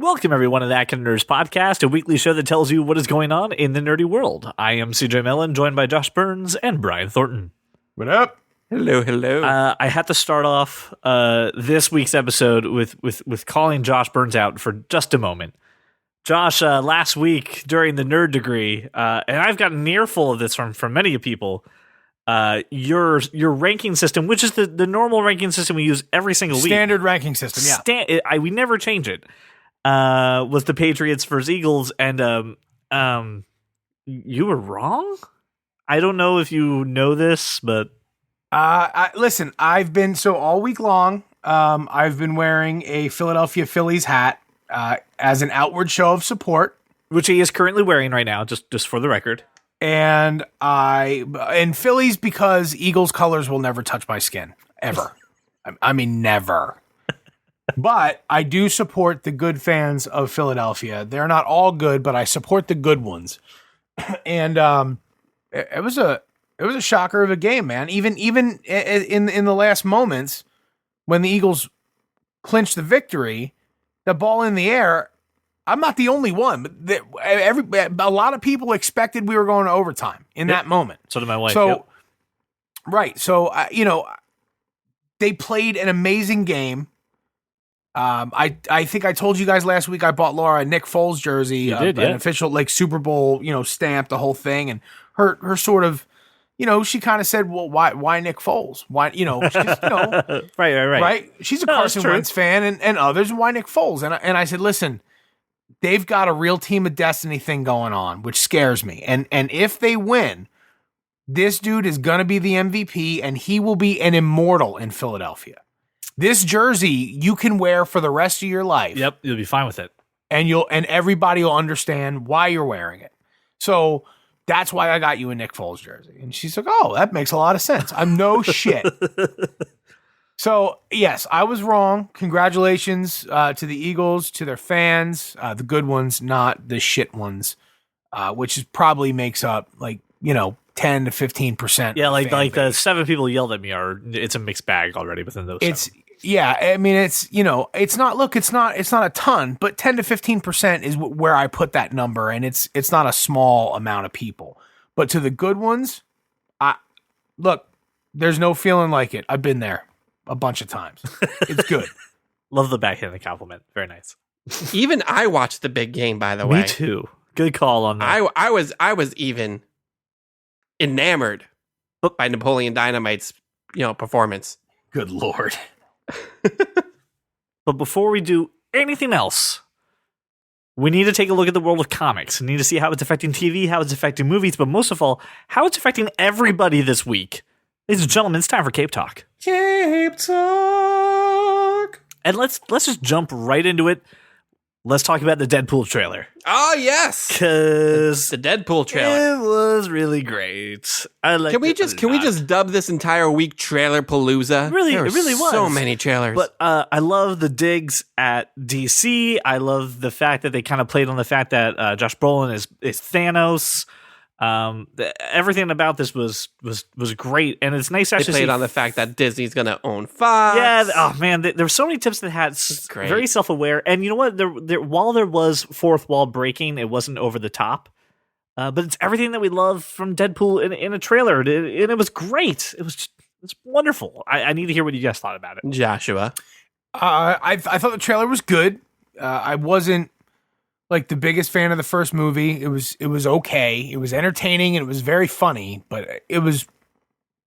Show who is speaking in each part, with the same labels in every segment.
Speaker 1: Welcome, everyone, to That Kind of Nerds Podcast, a weekly show that tells you what is going on in the nerdy world. I am CJ Mellon, joined by Josh Burns and Brian Thornton.
Speaker 2: What up?
Speaker 3: Hello, hello.
Speaker 1: I had to start off this week's episode with calling Josh Burns out for just a moment. Josh, last week during the Nerd Degree, and I've gotten an earful of this from many people, your ranking system, which is the normal ranking system we use every single week.
Speaker 2: Standard ranking system, yeah.
Speaker 1: We never change it. Was the Patriots versus Eagles, and you were wrong? I don't know if you know this, but
Speaker 2: listen, I've been all week long. I've been wearing a Philadelphia Phillies hat as an outward show of support,
Speaker 1: which he is currently wearing right now, just for the record.
Speaker 2: And Phillies because Eagles colors will never touch my skin ever. I mean, never. But I do support the good fans of Philadelphia. They're not all good, but I support the good ones. And it was a shocker of a game, man. Even in the last moments when the Eagles clinched the victory, the ball in the air. I'm not the only one, but a lot of people expected we were going to overtime in that moment.
Speaker 1: So did my wife.
Speaker 2: So, right. So they played an amazing game. I think I told you guys last week I bought Laura a Nick Foles jersey, an official Super Bowl, stamp, the whole thing, and her sort of, she kind of said, well, why Nick Foles? Why, she's, right. She's a Carson Wentz fan and others. Why Nick Foles? And I said, listen, they've got a real team of destiny thing going on, which scares me. And if they win, this dude is going to be the MVP and he will be an immortal in Philadelphia. This jersey you can wear for the rest of your life.
Speaker 1: Yep, you'll be fine with it.
Speaker 2: And everybody will understand why you're wearing it. So that's why I got you a Nick Foles jersey. And she's like, oh, that makes a lot of sense. I'm no shit. So, yes, I was wrong. Congratulations to the Eagles, to their fans, the good ones, not the shit ones, which probably makes up 10 to 15%.
Speaker 1: Yeah, like the 7 people yelled at me it's a mixed bag already within those.
Speaker 2: Yeah, I mean, it's not a ton, but 10 to 15% is where I put that number, and it's not a small amount of people. But to the good ones, there's no feeling like it. I've been there a bunch of times. It's good.
Speaker 1: Love the backhanded compliment. Very nice.
Speaker 3: Even I watched the big game, by the way.
Speaker 1: Me too. Good call on that.
Speaker 3: I was even enamored by Napoleon Dynamite's performance.
Speaker 2: Good Lord.
Speaker 1: But before we do anything else, we need to take a look at the world of comics. We need to see how it's affecting TV, how it's affecting movies, but most of all, how it's affecting everybody this week. Ladies and gentlemen, it's time for Cape Talk.
Speaker 2: Cape Talk.
Speaker 1: And let's just jump right into it. Let's talk about the Deadpool trailer.
Speaker 3: Oh, yes.
Speaker 1: Because
Speaker 3: the Deadpool trailer.
Speaker 1: It was really great.
Speaker 3: Can we just dub this entire week Trailerpalooza?
Speaker 1: It really was.
Speaker 3: So many trailers.
Speaker 1: But I love the digs at DC. I love the fact that they kind of played on the fact that Josh Brolin is Thanos. Everything about this was great, and it's nice actually.
Speaker 3: They played on the fact that Disney's going to own Fox.
Speaker 1: Yeah, oh man, there were so many tips that had very self-aware, and you know what? There while there was fourth wall breaking, it wasn't over the top, but it's everything that we love from Deadpool in a trailer, and it was great. It's wonderful. I need to hear what you guys thought about it,
Speaker 3: Joshua.
Speaker 2: I thought the trailer was good. I wasn't the biggest fan of the first movie. It was okay. It was entertaining and it was very funny, but it was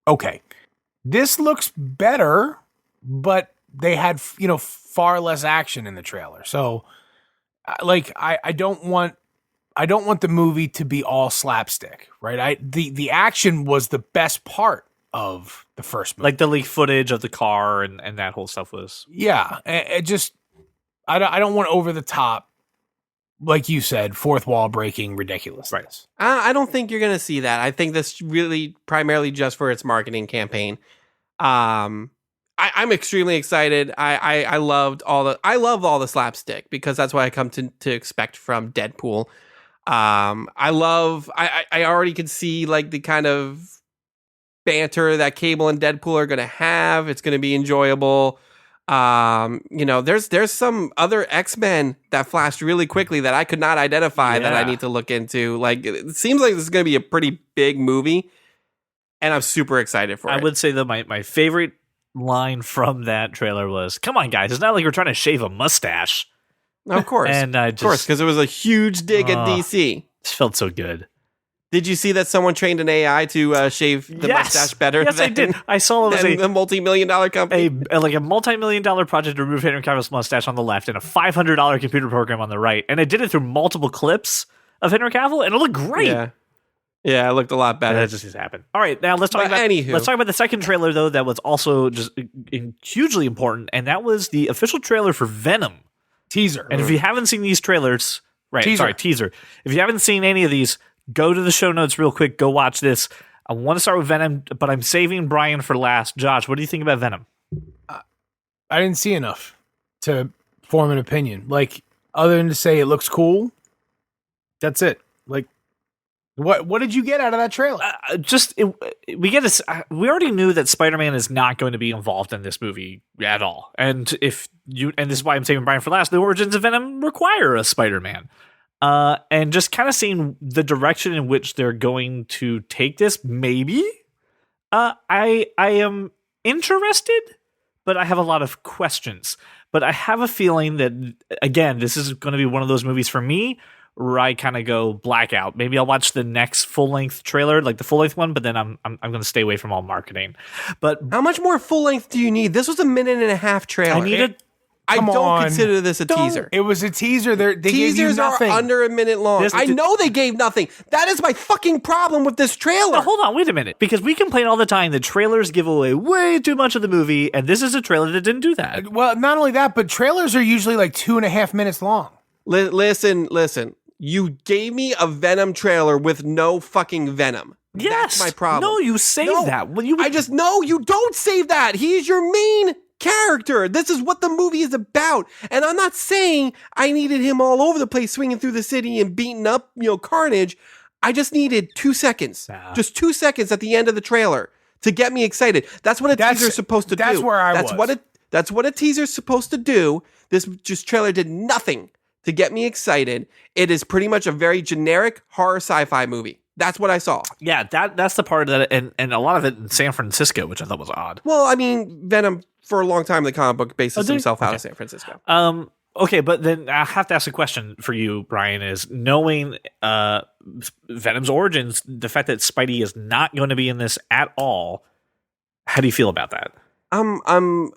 Speaker 2: okay. This looks better, but they had far less action in the trailer. So I don't want the movie to be all slapstick, right? The action was the best part of the first movie.
Speaker 1: Like the leaked footage of the car and that whole stuff was.
Speaker 2: Yeah, it just I don't want over the top. Like you said, fourth wall breaking ridiculousness.
Speaker 1: Right.
Speaker 3: I don't think you're going to see that. I think that's really primarily just for its marketing campaign. I'm extremely excited. I love all the slapstick because that's what I come to expect from Deadpool. I already could see the kind of banter that Cable and Deadpool are going to have. It's going to be enjoyable. There's some other X-Men that flashed really quickly that I could not identify that I need to look into. Like, it seems like this is going to be a pretty big movie, and I'm super excited for it.
Speaker 1: I would say that my favorite line from that trailer was, "Come on, guys! It's not like we're trying to shave a mustache."
Speaker 3: Of course,
Speaker 1: and
Speaker 3: of course, because it was a huge dig at DC.
Speaker 1: It felt so good.
Speaker 3: Did you see that someone trained an AI to shave the mustache better?
Speaker 1: Yes, I did. I saw it was
Speaker 3: a multi-million-dollar company.
Speaker 1: Like a multi-million-dollar project to remove Henry Cavill's mustache on the left and a $500 computer program on the right. And it did it through multiple clips of Henry Cavill, and it looked great.
Speaker 3: Yeah, it looked a lot better.
Speaker 1: That just happened. All right, now let's talk about the second trailer, though, that was also just hugely important, and that was the official trailer for Venom.
Speaker 2: Teaser.
Speaker 1: And if you haven't seen these trailers, teaser. If you haven't seen any of these, go to the show notes real quick. Go watch this. I want to start with Venom, but I'm saving Brian for last. Josh, what do you think about Venom?
Speaker 2: I didn't see enough to form an opinion. Like, other than to say it looks cool, that's it. Like, what did you get out of that trailer?
Speaker 1: We already knew that Spider-Man is not going to be involved in this movie at all. And this is why I'm saving Brian for last. The origins of Venom require a Spider-Man. And just kind of seeing the direction in which they're going to take this, maybe. I am interested, but I have a lot of questions. But I have a feeling that, again, this is going to be one of those movies for me where I kind of go blackout. Maybe I'll watch the next full-length trailer, like the full-length one, but then I'm going to stay away from all marketing. But
Speaker 3: how much more full-length do you need? This was a 1.5-minute trailer. I don't consider this a teaser.
Speaker 2: It was a teaser. They gave you nothing.
Speaker 3: Are under a minute long. I know they gave nothing. That is my fucking problem with this trailer.
Speaker 1: Now, hold on, wait a minute. Because we complain all the time that trailers give away way too much of the movie, and this is a trailer that didn't do that.
Speaker 2: Well, not only that, but trailers are usually like 2.5 minutes long.
Speaker 3: Listen. You gave me a Venom trailer with no fucking Venom.
Speaker 1: Yes.
Speaker 3: That's my problem.
Speaker 1: No, you save that.
Speaker 3: You don't save that. He's your main character. This is what the movie is about. And I'm not saying I needed him all over the place swinging through the city and beating up, Carnage. I just needed 2 seconds. Just 2 seconds at the end of the trailer to get me excited. That's what a teaser's supposed to do.
Speaker 2: That's where I was.
Speaker 3: That's what a teaser's supposed to do. This trailer did nothing to get me excited. It is pretty much a very generic horror sci-fi movie. That's what I saw.
Speaker 1: Yeah, that's the part that, and a lot of it in San Francisco, which I thought was odd.
Speaker 3: Well, I mean, Venom, for a long time, the comic book bases himself out of San Francisco.
Speaker 1: Okay, but then I have to ask a question for you, Brian, is knowing Venom's origins, the fact that Spidey is not going to be in this at all, how do you feel about that?
Speaker 3: I'm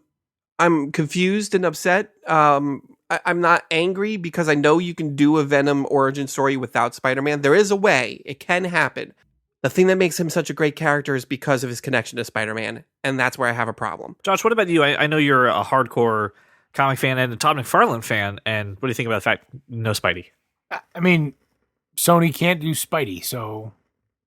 Speaker 3: confused and upset. I'm not angry because I know you can do a Venom origin story without Spider-Man. There is a way. It can happen. The thing that makes him such a great character is because of his connection to Spider-Man, and that's where I have a problem.
Speaker 1: Josh, what about you? I know you're a hardcore comic fan and a Todd McFarlane fan, and what do you think about the fact no Spidey?
Speaker 2: I mean, Sony can't do Spidey, so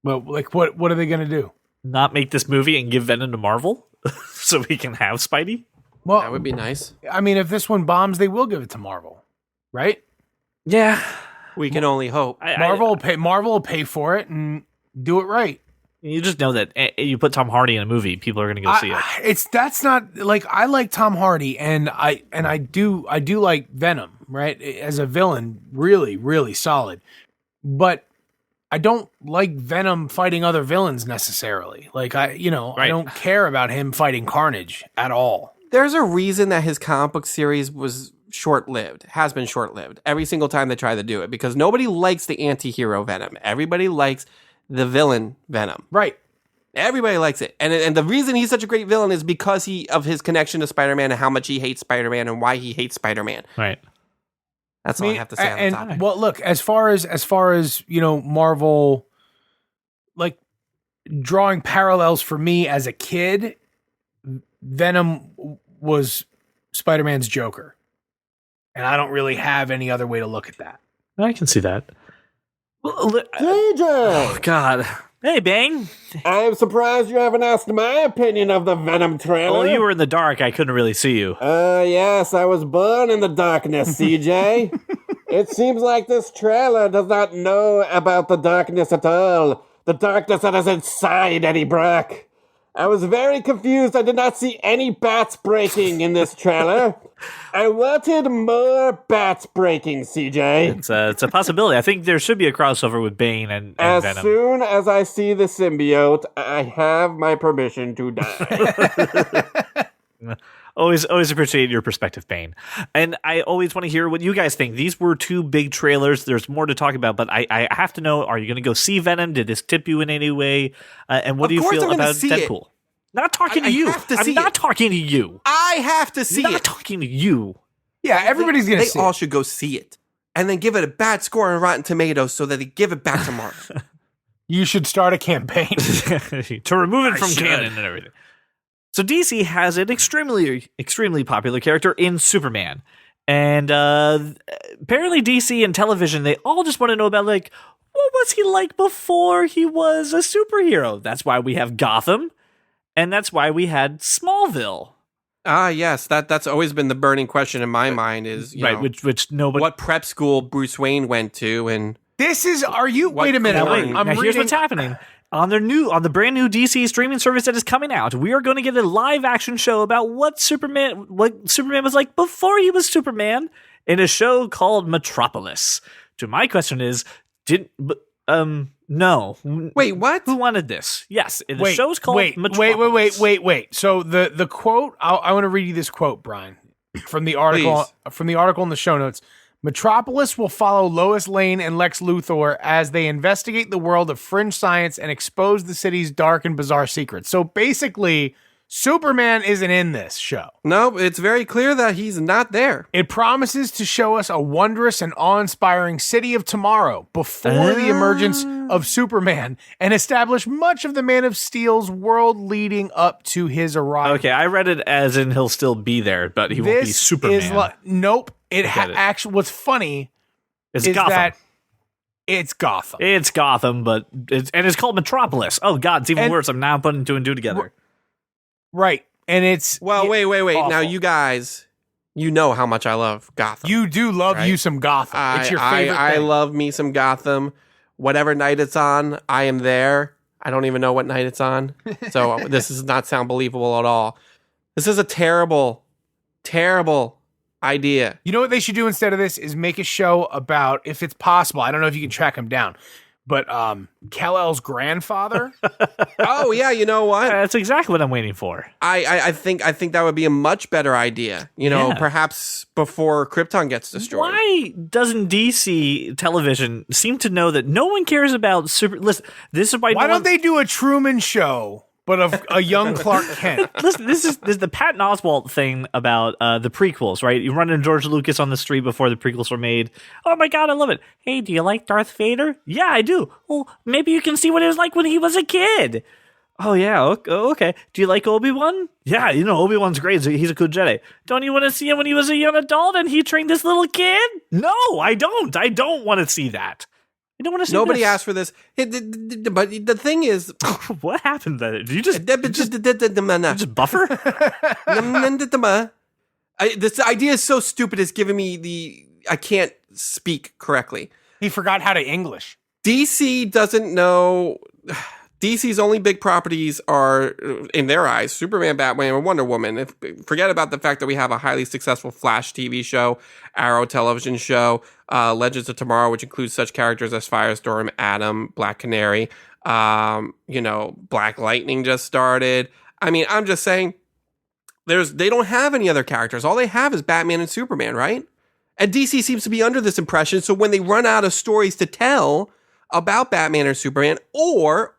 Speaker 2: what are they going to do?
Speaker 1: Not make this movie and give Venom to Marvel so we can have Spidey?
Speaker 3: Well, that would be nice.
Speaker 2: I mean, if this one bombs, they will give it to Marvel, right?
Speaker 1: Yeah,
Speaker 3: we can only hope.
Speaker 2: Marvel will pay for it and do it right.
Speaker 1: You just know that you put Tom Hardy in a movie, people are going to go see it.
Speaker 2: That's not like, I like Tom Hardy, and I do like Venom, right? As a villain, really, really solid. But I don't like Venom fighting other villains necessarily. Like I don't care about him fighting Carnage at all.
Speaker 3: There's a reason that his comic book series was short-lived, has been short-lived, every single time they try to do it, because nobody likes the anti-hero Venom. Everybody likes the villain Venom.
Speaker 2: Right.
Speaker 3: Everybody likes it. And the reason he's such a great villain is because of his connection to Spider-Man and how much he hates Spider-Man and why he hates Spider-Man.
Speaker 1: Right.
Speaker 3: That's all I have to say on the topic.
Speaker 2: Well, look, as far as Marvel, like, drawing parallels for me as a kid, Venom was Spider-Man's Joker. And I don't really have any other way to look at that.
Speaker 1: I can see that.
Speaker 4: DJ!
Speaker 1: Oh, God. Hey, Bang.
Speaker 4: I'm surprised you haven't asked my opinion of the Venom trailer.
Speaker 1: Well, you were in the dark. I couldn't really see you.
Speaker 4: Yes, I was born in the darkness, CJ. It seems like this trailer does not know about the darkness at all. The darkness that is inside Eddie Brock. I was very confused. I did not see any bats breaking in this trailer. I wanted more bats breaking, CJ.
Speaker 1: It's a possibility. I think there should be a crossover with Bane and
Speaker 4: as
Speaker 1: Venom.
Speaker 4: Soon as I see the symbiote, I have my permission to die.
Speaker 1: Always appreciate your perspective, Bane. And I always want to hear what you guys think. These were 2 big trailers. There's more to talk about, but I have to know, are you going to go see Venom? Did this tip you in any way? And what do you feel about Deadpool? Not talking to you. I'm not talking to you.
Speaker 3: I have to see it.
Speaker 1: Not talking to you.
Speaker 2: Yeah, everybody's going to see it.
Speaker 3: They all should go see it. And then give it a bad score on Rotten Tomatoes so that they give it back to Mark.
Speaker 2: You should start a campaign.
Speaker 1: to remove it from canon and everything. So DC has an extremely popular character in Superman. And apparently DC and television, they all just want to know about, like, what was he like before he was a superhero? That's why we have Gotham. And that's why we had Smallville.
Speaker 3: Yes, that's always been the burning question in my mind is, you know,
Speaker 1: which nobody...
Speaker 3: What prep school Bruce Wayne went to and...
Speaker 2: This is, wait a minute.
Speaker 1: Here's what's happening. On the brand new DC streaming service that is coming out, we are going to get a live action show about what Superman was like before he was Superman in a show called Metropolis. So my question is, no.
Speaker 3: Wait, what?
Speaker 1: Who wanted this? Yes, the show's called Metropolis.
Speaker 2: Wait. So the quote, I want to read you this quote, Brian, from the article in the show notes. Metropolis will follow Lois Lane and Lex Luthor as they investigate the world of fringe science and expose the city's dark and bizarre secrets. So basically, Superman isn't in this show.
Speaker 3: No, it's very clear that he's not there.
Speaker 2: It promises to show us a wondrous and awe-inspiring city of tomorrow before the emergence of Superman and establish much of the Man of Steel's world leading up to his arrival.
Speaker 1: Okay, I read it as in he'll still be there, but he won't be Superman.
Speaker 2: Nope. Actually, what's funny is
Speaker 1: Gotham.
Speaker 2: that it's Gotham.
Speaker 1: It's Gotham, but it's called Metropolis. Oh God, it's even worse. I'm now putting 2 and 2 together.
Speaker 2: Right, and it's
Speaker 3: wait.
Speaker 2: Awful.
Speaker 3: Now, you guys, you know how much I love Gotham.
Speaker 2: You do love you some Gotham. It's your favorite thing.
Speaker 3: I love me some Gotham. Whatever night it's on, I am there. I don't even know what night it's on, so this does not sound believable at all. This is a terrible, terrible idea.
Speaker 2: You know what they should do instead of this is make a show about, if it's possible, I don't know if you can track him down, but Kal-El's grandfather.
Speaker 3: Oh yeah, you know what?
Speaker 1: That's exactly what I'm waiting for.
Speaker 3: I think that would be a much better idea. You know, perhaps before Krypton gets destroyed.
Speaker 1: Why doesn't DC television seem to know that no one cares about super? Listen, this is why.
Speaker 2: Why don't they do a Truman Show? But of a young Clark Kent.
Speaker 1: Listen, this is the Patton Oswalt thing about the prequels, right? You run into George Lucas on the street before the prequels were made. Oh my God, I love it. Hey, do you like Darth Vader? Yeah, I do. Well, maybe you can see what it was like when he was a kid. Oh yeah, okay. Do you like Obi-Wan? Yeah, Obi-Wan's great. He's a good Jedi. Don't you want to see him when he was a young adult and he trained this little kid? No, I don't. I don't want to see that. I don't want to see
Speaker 3: Nobody
Speaker 1: this.
Speaker 3: asked for this. But the thing is...
Speaker 1: What happened then? Did you just buffer?
Speaker 3: This idea is so stupid, it's giving me I can't speak correctly.
Speaker 2: He forgot how to English.
Speaker 3: DC doesn't know... DC's only big properties are, in their eyes, Superman, Batman, and Wonder Woman. Forget about the fact that we have a highly successful Flash TV show, Arrow television show, Legends of Tomorrow, which includes such characters as Firestorm, Atom, Black Canary. Black Lightning just started. I mean, I'm just saying, they don't have any other characters. All they have is Batman and Superman, right? And DC seems to be under this impression. So when they run out of stories to tell about Batman or Superman, or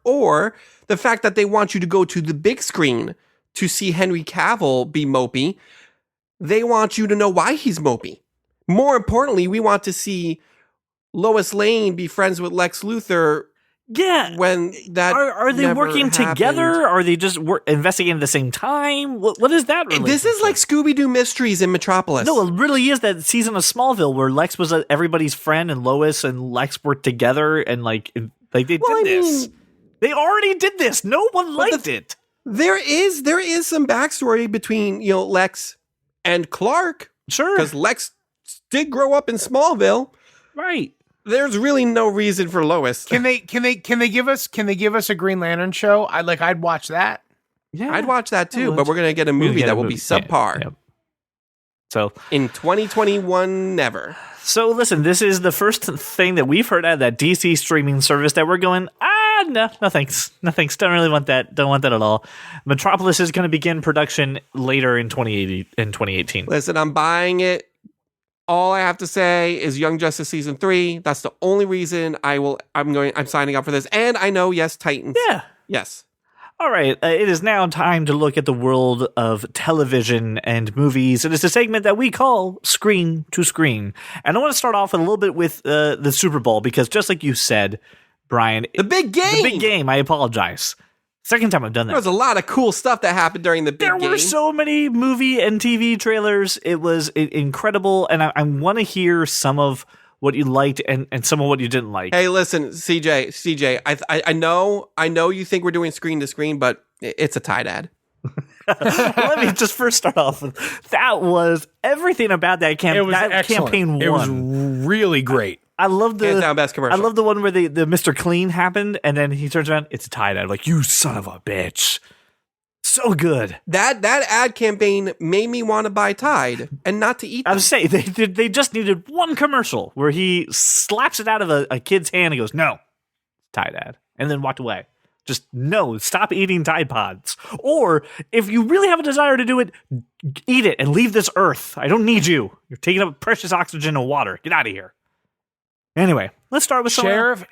Speaker 3: the fact that they want you to go to the big screen to see Henry Cavill be mopey, they want you to know why he's mopey. More importantly, we want to see Lois Lane be friends with Lex Luthor.
Speaker 1: Yeah.
Speaker 3: When that
Speaker 1: are they working together? Are they just investigating at the same time? What is that?
Speaker 3: This is like Scooby-Doo Mysteries in Metropolis.
Speaker 1: No, it really is that season of Smallville where Lex was everybody's friend and Lois and Lex worked together and they did this. They already did this. No one liked it.
Speaker 3: There is some backstory between Lex and Clark.
Speaker 1: Sure,
Speaker 3: because Lex did grow up in Smallville,
Speaker 1: right?
Speaker 3: There's really no reason for Lois.
Speaker 2: Can they give us a Green Lantern show? I'd watch that.
Speaker 1: Yeah,
Speaker 3: I'd watch that too, but we're going to get a movie that will be subpar.
Speaker 1: Yeah. So
Speaker 3: in 2021, never.
Speaker 1: So listen, this is the first thing that we've heard out of that DC streaming service that we're going, no thanks. No thanks. Don't really want that. Don't want that at all. Metropolis is going to begin production later in 2018.
Speaker 3: Listen, I'm buying it. All I have to say is Young Justice Season 3. That's the only reason I'm signing up for this. And I know, yes, Titans.
Speaker 1: Yeah.
Speaker 3: Yes.
Speaker 1: All right, it is now time to look at the world of television and movies. It is a segment that we call Screen to Screen. And I want to start off a little bit with the Super Bowl, because just like you said, Brian...
Speaker 3: The big game!
Speaker 1: I apologize. Second time I've done that.
Speaker 3: There was a lot of cool stuff that happened during the big game.
Speaker 1: There were so many movie and TV trailers. It was incredible, and I want to hear some of what you liked and some of what you didn't like.
Speaker 3: Hey, listen, CJ, I know you think we're doing screen to screen, but it's a Tide ad.
Speaker 1: Let me just first start off with that was everything about that campaign. That campaign won.
Speaker 2: It was really great.
Speaker 1: I love the
Speaker 3: hands down best commercial.
Speaker 1: I love the one where the Mr. Clean happened, and then he turns around. It's a Tide ad. Like, you son of a bitch. So good.
Speaker 3: That ad campaign made me want to buy Tide and not to eat them.
Speaker 1: I was saying they just needed one commercial where he slaps it out of a kid's hand and goes, "No, Tide ad," and then walked away. Just no, stop eating Tide Pods. Or if you really have a desire to do it, eat it and leave this earth. I don't need you. You're taking up precious oxygen and water. Get out of here. Anyway, let's start with
Speaker 2: Sheriff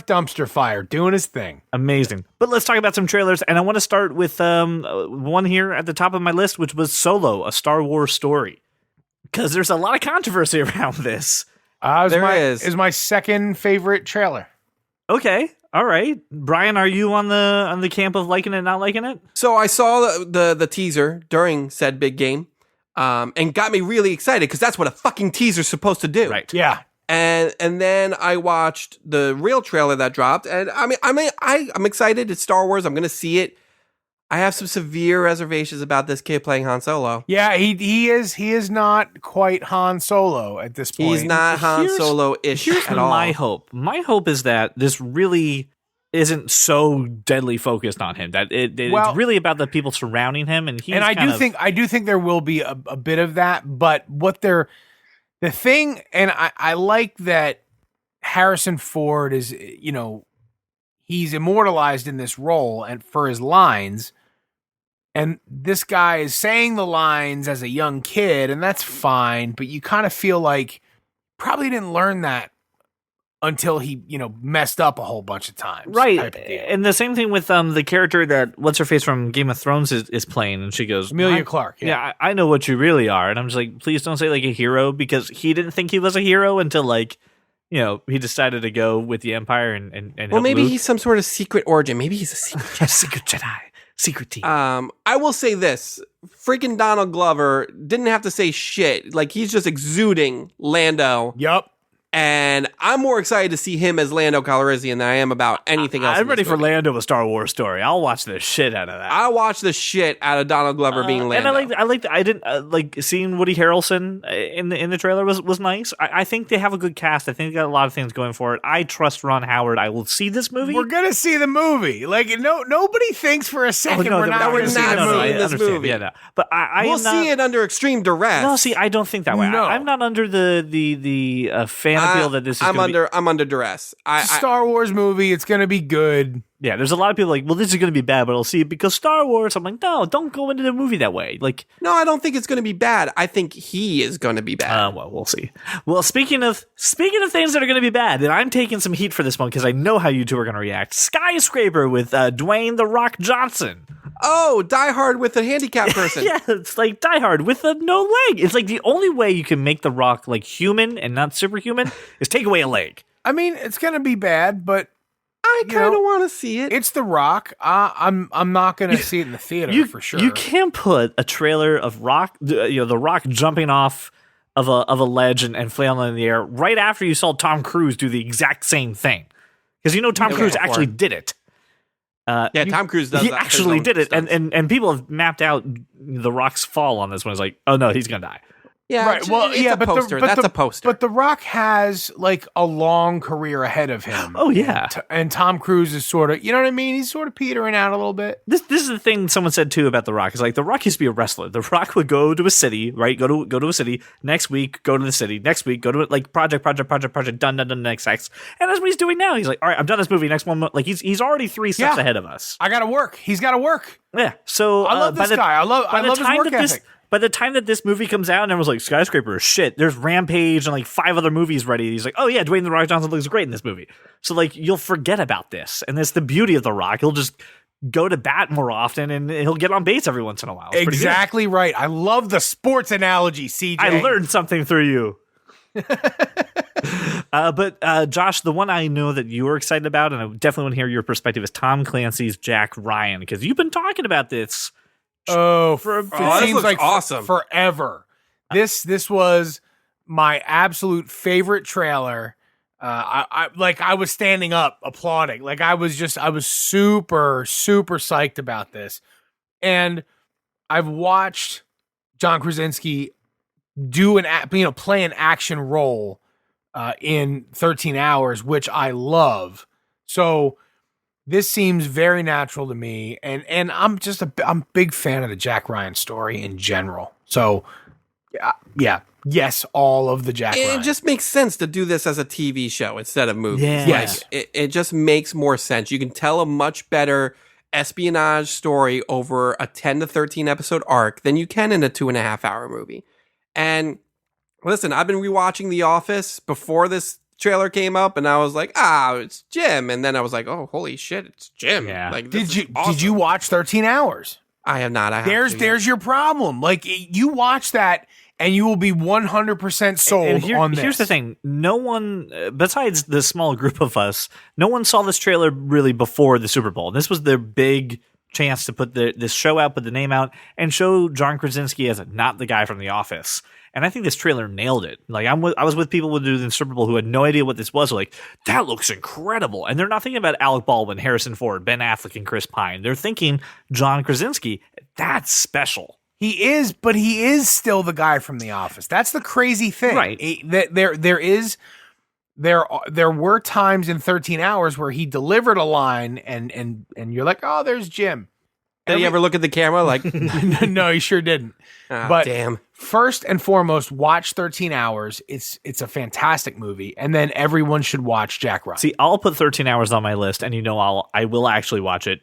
Speaker 2: Dumpster Fire doing his thing.
Speaker 1: Amazing. But let's talk about some trailers, and I want to start with one here at the top of my list, which was Solo, a Star Wars story. Because there's a lot of controversy around this.
Speaker 3: There
Speaker 2: is my second favorite trailer.
Speaker 1: Okay, all right. Brian, are you on the camp of liking it, not liking it?
Speaker 3: So I saw the teaser during said big game, and got me really excited because that's what a fucking teaser's supposed to do.
Speaker 1: Right.
Speaker 2: Yeah.
Speaker 3: And then I watched the real trailer that dropped, and I'm excited. It's Star Wars. I'm going to see it. I have some severe reservations about this kid playing Han Solo.
Speaker 2: Yeah, he is not quite Han Solo at this point.
Speaker 3: He's not Han Solo-ish at all.
Speaker 1: My hope. My hope is that this really isn't so deadly focused on him. That it's really about the people surrounding him, and
Speaker 2: I do think there will be a bit of that. But the thing, and I like that Harrison Ford is, he's immortalized in this role and for his lines. And this guy is saying the lines as a young kid, and that's fine. But you kind of feel like probably didn't learn that until he, messed up a whole bunch of times.
Speaker 1: Right. And the same thing with the character that what's-her-face from Game of Thrones is playing, and she goes,
Speaker 2: Emilia Clarke.
Speaker 1: Yeah, I know what you really are. And I'm just like, please don't say like a hero, because he didn't think he was a hero until he decided to go with the Empire and
Speaker 3: well, maybe
Speaker 1: Luke.
Speaker 3: he's some sort of secret origin. Maybe he's a secret
Speaker 1: Secret Jedi. Secret team.
Speaker 3: I will say this. Freaking Donald Glover didn't have to say shit. Like, he's just exuding Lando.
Speaker 2: Yup.
Speaker 3: And I'm more excited to see him as Lando Calrissian than I am about anything else.
Speaker 1: I'm ready for Lando, a Star Wars story. I'll watch the shit out of that.
Speaker 3: I'll watch the shit out of Donald Glover being Lando.
Speaker 1: And I didn't like seeing Woody Harrelson in the trailer was nice. I think they have a good cast. I think they got a lot of things going for it. I trust Ron Howard. I will see this movie.
Speaker 2: We're gonna see the movie. Like, nobody thinks for a second we're not going to see
Speaker 3: this movie.
Speaker 1: Yeah, no. But
Speaker 3: we'll see it under extreme duress.
Speaker 1: No, see, I don't think that way.
Speaker 2: No.
Speaker 1: I'm not under the fan appeal that this is.
Speaker 3: I'm under duress.
Speaker 2: Star Wars movie. It's gonna be good.
Speaker 1: Yeah, there's a lot of people like, well, this is going to be bad, but I'll see it because Star Wars. I'm like, no, don't go into the movie that way. Like,
Speaker 3: no, I don't think it's going to be bad. I think he is going to be bad.
Speaker 1: Well, we'll see. Well, speaking of things that are going to be bad, and I'm taking some heat for this one because I know how you two are going to react. Skyscraper with Dwayne "The Rock" Johnson.
Speaker 3: Oh, Die Hard with a handicapped person.
Speaker 1: Yeah, it's like Die Hard with no leg. It's like the only way you can make The Rock like human and not superhuman is take away a leg.
Speaker 2: I mean, it's gonna be bad, but
Speaker 3: I kind of want to see it.
Speaker 2: It's The Rock. I'm not going to see it in the theater for sure.
Speaker 1: You can't put a trailer of The Rock jumping off of a ledge and flailing in the air right after you saw Tom Cruise do the exact same thing, because Tom Cruise actually did it.
Speaker 3: Tom Cruise does.
Speaker 1: He actually did it, and people have mapped out The Rock's fall on this one. It's like, oh no, he's gonna die.
Speaker 3: Yeah,
Speaker 2: right. Well,
Speaker 3: it's a poster. That's a poster.
Speaker 2: But The Rock has like a long career ahead of him.
Speaker 1: Oh yeah,
Speaker 2: and Tom Cruise is sort of, you know what I mean? He's sort of petering out a little bit.
Speaker 1: This is the thing someone said too about The Rock. Is like The Rock used to be a wrestler. The Rock would go to a city, right? Go to a city. Next week, go to the city. Next week, go to it. Like project. Done. Next X. And that's what he's doing now. He's like, all right, I'm done this movie. Next one. Like he's already 3 steps ahead of us.
Speaker 2: I got to work. He's got to work.
Speaker 1: Yeah. So
Speaker 2: I love this guy. I love his work ethic.
Speaker 1: By the time that this movie comes out and everyone's like, Skyscraper is shit, there's Rampage and like 5 other movies ready. He's like, oh yeah, Dwayne The Rock Johnson looks great in this movie. So like, you'll forget about this. And that's the beauty of The Rock. He'll just go to bat more often and he'll get on base every once in a while. It's
Speaker 2: exactly right. I love the sports analogy, CJ.
Speaker 1: I learned something through you. But Josh, the one I know that you were excited about, and I definitely want to hear your perspective, is Tom Clancy's Jack Ryan, because you've been talking about this.
Speaker 2: It
Speaker 3: seems like awesome.
Speaker 2: Forever. This was my absolute favorite trailer. I was standing up applauding. Like I was super, super psyched about this. And I've watched John Krasinski play an action role in 13 Hours, which I love. So this seems very natural to me, and I'm a big fan of the Jack Ryan story in general. So, yes, all of the Jack Ryan.
Speaker 3: It just makes sense to do this as a TV show instead of movies.
Speaker 1: Yeah.
Speaker 2: Yes.
Speaker 3: It just makes more sense. You can tell a much better espionage story over a 10 to 13 episode arc than you can in a 2.5 hour movie. And listen, I've been rewatching The Office before this trailer came up, and I was like, it's Jim. And then I was like, oh, holy shit, it's Jim.
Speaker 1: Yeah.
Speaker 3: Like,
Speaker 2: did you watch 13 Hours?
Speaker 3: I have not.
Speaker 2: There's your problem. Like, you watch that and you will be 100% sold on this.
Speaker 1: Here's the thing. No one, besides the small group of us, no one saw this trailer really before the Super Bowl. This was their big chance to put this show out, put the name out, and show John Krasinski as not the guy from The Office. And I think this trailer nailed it. Like I was with people who do the Super Bowl who had no idea what this was. Like, that looks incredible. And they're not thinking about Alec Baldwin, Harrison Ford, Ben Affleck, and Chris Pine. They're thinking John Krasinski. That's special.
Speaker 2: He is, but he is still the guy from The Office. That's the crazy thing.
Speaker 1: Right.
Speaker 2: There were times in 13 Hours where he delivered a line and you're like, oh, there's Jim.
Speaker 3: Did he ever look at the camera like,
Speaker 2: no, he sure didn't.
Speaker 3: But damn.
Speaker 2: First and foremost, watch 13 Hours. It's a fantastic movie, and then everyone should watch Jack Ryan.
Speaker 1: See, I'll put 13 Hours on my list, and I will actually watch it.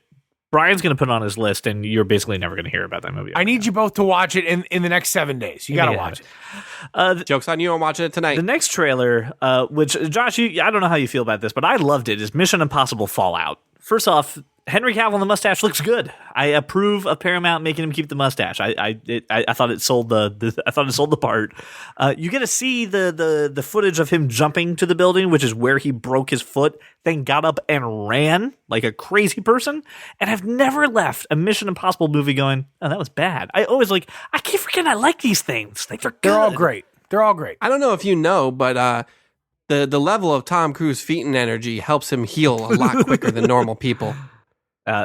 Speaker 1: Brian's going to put it on his list, and you're basically never going to hear about that movie.
Speaker 2: I need you both to watch it in the next 7 days. You got to watch it.
Speaker 3: Joke's on you. I'm watching it tonight.
Speaker 1: The next trailer, which, Josh, I don't know how you feel about this, but I loved it, is Mission Impossible Fallout. First off, Henry Cavill in the mustache looks good. I approve of Paramount making him keep the mustache. I thought it sold the part. You get to see the footage of him jumping to the building, which is where he broke his foot, then got up and ran like a crazy person. And I've never left a Mission Impossible movie going, oh, that was bad. I keep forgetting I like these things. Like, they're good.
Speaker 2: They're all great.
Speaker 3: I don't know if you know, but the level of Tom Cruise feet and energy helps him heal a lot quicker than normal people.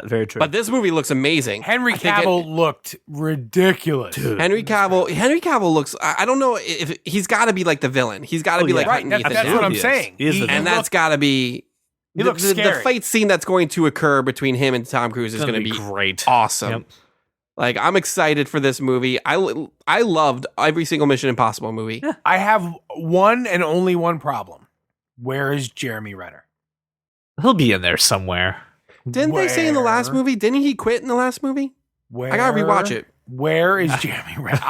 Speaker 1: Very true.
Speaker 3: But this movie looks amazing.
Speaker 2: Henry Cavill looked ridiculous.
Speaker 1: Dude.
Speaker 3: Henry Cavill looks. I don't know if he's got to be like the villain. He's got to be like
Speaker 2: right.
Speaker 3: Ethan.
Speaker 2: That's what I'm saying.
Speaker 3: And that's got to be.
Speaker 2: He looks scary.
Speaker 3: The fight scene that's going to occur between him and Tom Cruise is going to be
Speaker 1: great,
Speaker 3: awesome.
Speaker 1: Yep.
Speaker 3: Like, I'm excited for this movie. I loved every single Mission Impossible movie.
Speaker 1: Yeah.
Speaker 2: I have one and only one problem. Where is Jeremy Renner?
Speaker 1: He'll be in there somewhere.
Speaker 3: Didn't they say in the last movie? Didn't he quit in the last movie? I gotta rewatch it.
Speaker 2: Where is Jeremy Renner?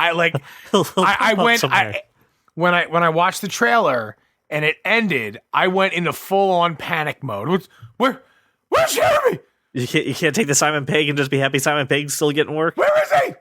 Speaker 2: When I watched the trailer and it ended, I went into full on panic mode. Where's Jeremy?
Speaker 1: You can't take the Simon Pegg and just be happy Simon Pegg's still getting work.
Speaker 2: Where is he?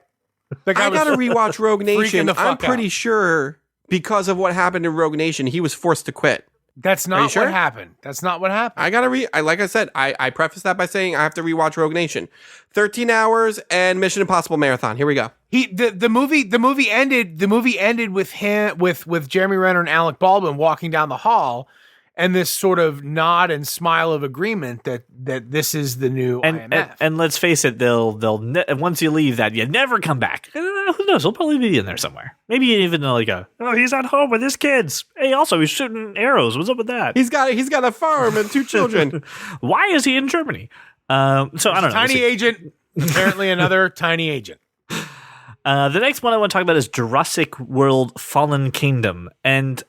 Speaker 3: I gotta rewatch Rogue Nation. I'm pretty sure because of what happened in Rogue Nation, he was forced to quit.
Speaker 2: That's not what happened. That's not what happened.
Speaker 3: I gotta like I said, I preface that by saying I have to rewatch Rogue Nation. 13 Hours and Mission Impossible Marathon. Here we go.
Speaker 2: The movie ended with him with Jeremy Renner and Alec Baldwin walking down the hall, and this sort of nod and smile of agreement that this is the new IMF.
Speaker 1: And let's face it, they'll once you leave that, you never come back. who knows? He'll probably be in there somewhere. Maybe even like he's at home with his kids. Hey, also he's shooting arrows. What's up with that?
Speaker 3: He's got a farm and 2 children.
Speaker 1: Why is he in Germany? So I don't know.
Speaker 2: Tiny agent. Apparently another tiny agent.
Speaker 1: The next one I want to talk about is Jurassic World Fallen Kingdom, and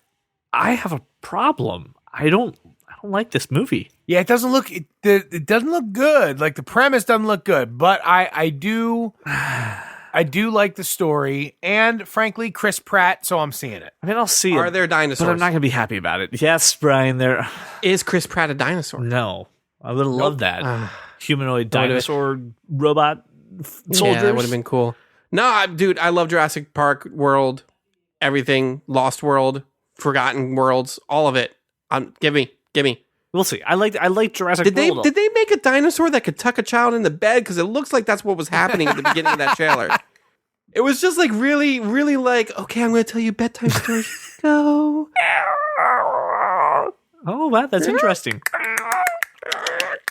Speaker 1: I have a problem. I don't like this movie.
Speaker 2: Yeah, it doesn't look good. Like the premise doesn't look good, but I do like the story and frankly Chris Pratt, so I'm seeing it.
Speaker 1: I mean, I'll see it.
Speaker 3: Are there dinosaurs?
Speaker 1: But I'm not going to be happy about it. Yes, Brian, there
Speaker 3: is Chris Pratt a dinosaur?
Speaker 1: No. I would have loved that. Humanoid dinosaur robot soldiers.
Speaker 3: Yeah, that would have been cool. No, dude, I love Jurassic Park World, everything, Lost World, Forgotten Worlds, all of it. Give me.
Speaker 1: We'll see. I like Jurassic World.
Speaker 3: Did they make a dinosaur that could tuck a child in the bed? Because it looks like that's what was happening at the beginning of that trailer. It was just like really, really like, okay, I'm going to tell you bedtime stories. Go.
Speaker 1: Oh, wow, that's interesting.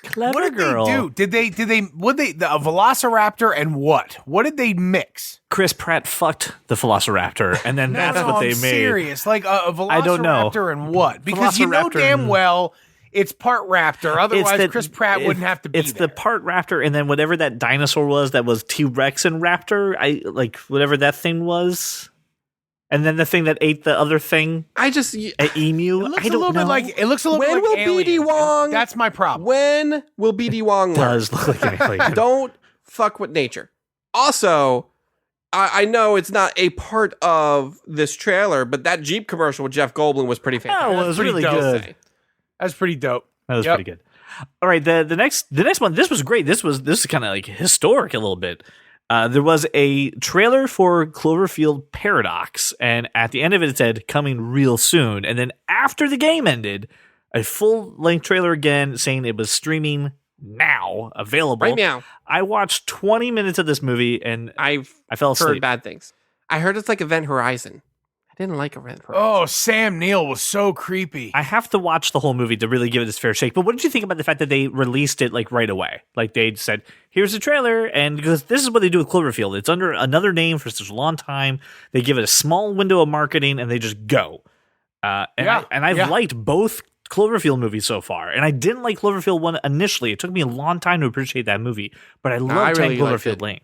Speaker 1: Clever
Speaker 2: what did
Speaker 1: girl.
Speaker 2: They do? Did they a Velociraptor and what? What did they mix?
Speaker 1: Chris Pratt fucked the Velociraptor, and then that's what they made.
Speaker 2: Serious, like a Velociraptor
Speaker 1: I don't know.
Speaker 2: And what? Because you know damn well it's part raptor. Otherwise, Chris Pratt wouldn't have to be
Speaker 1: It's the part raptor, and then whatever that dinosaur was that was T-Rex and raptor. I like whatever that thing was. And then the thing that ate the other thing, an emu.
Speaker 2: It looks a little bit like
Speaker 3: BD Wong?
Speaker 2: That's my problem.
Speaker 3: When will BD Wong learn?
Speaker 1: Does look like an alien.
Speaker 3: Don't fuck with nature. Also, I know it's not a part of this trailer, but that Jeep commercial with Jeff Goldblum was pretty fantastic.
Speaker 1: Oh, it was really good.
Speaker 2: That's pretty dope.
Speaker 1: That was pretty good. All right, the next one. This was great. This is kind of like historic a little bit. There was a trailer for Cloverfield Paradox, and at the end of it said, coming real soon. And then after the game ended, a full-length trailer again saying it was streaming now, available.
Speaker 3: Right now.
Speaker 1: I watched 20 minutes of this movie, and I fell asleep.
Speaker 3: Heard bad things. I heard it's like Event Horizon. I didn't like Event Horizon.
Speaker 2: Oh, Sam Neill was so creepy.
Speaker 1: I have to watch the whole movie to really give it its fair shake. But what did you think about the fact that they released it like right away? Like they said, here's the trailer, and because this is what they do with Cloverfield. It's under another name for such a long time. They give it a small window of marketing, and they just go. I've liked both Cloverfield movies so far, and I didn't like Cloverfield 1 initially. It took me a long time to appreciate that movie, but I love Cloverfield Lane.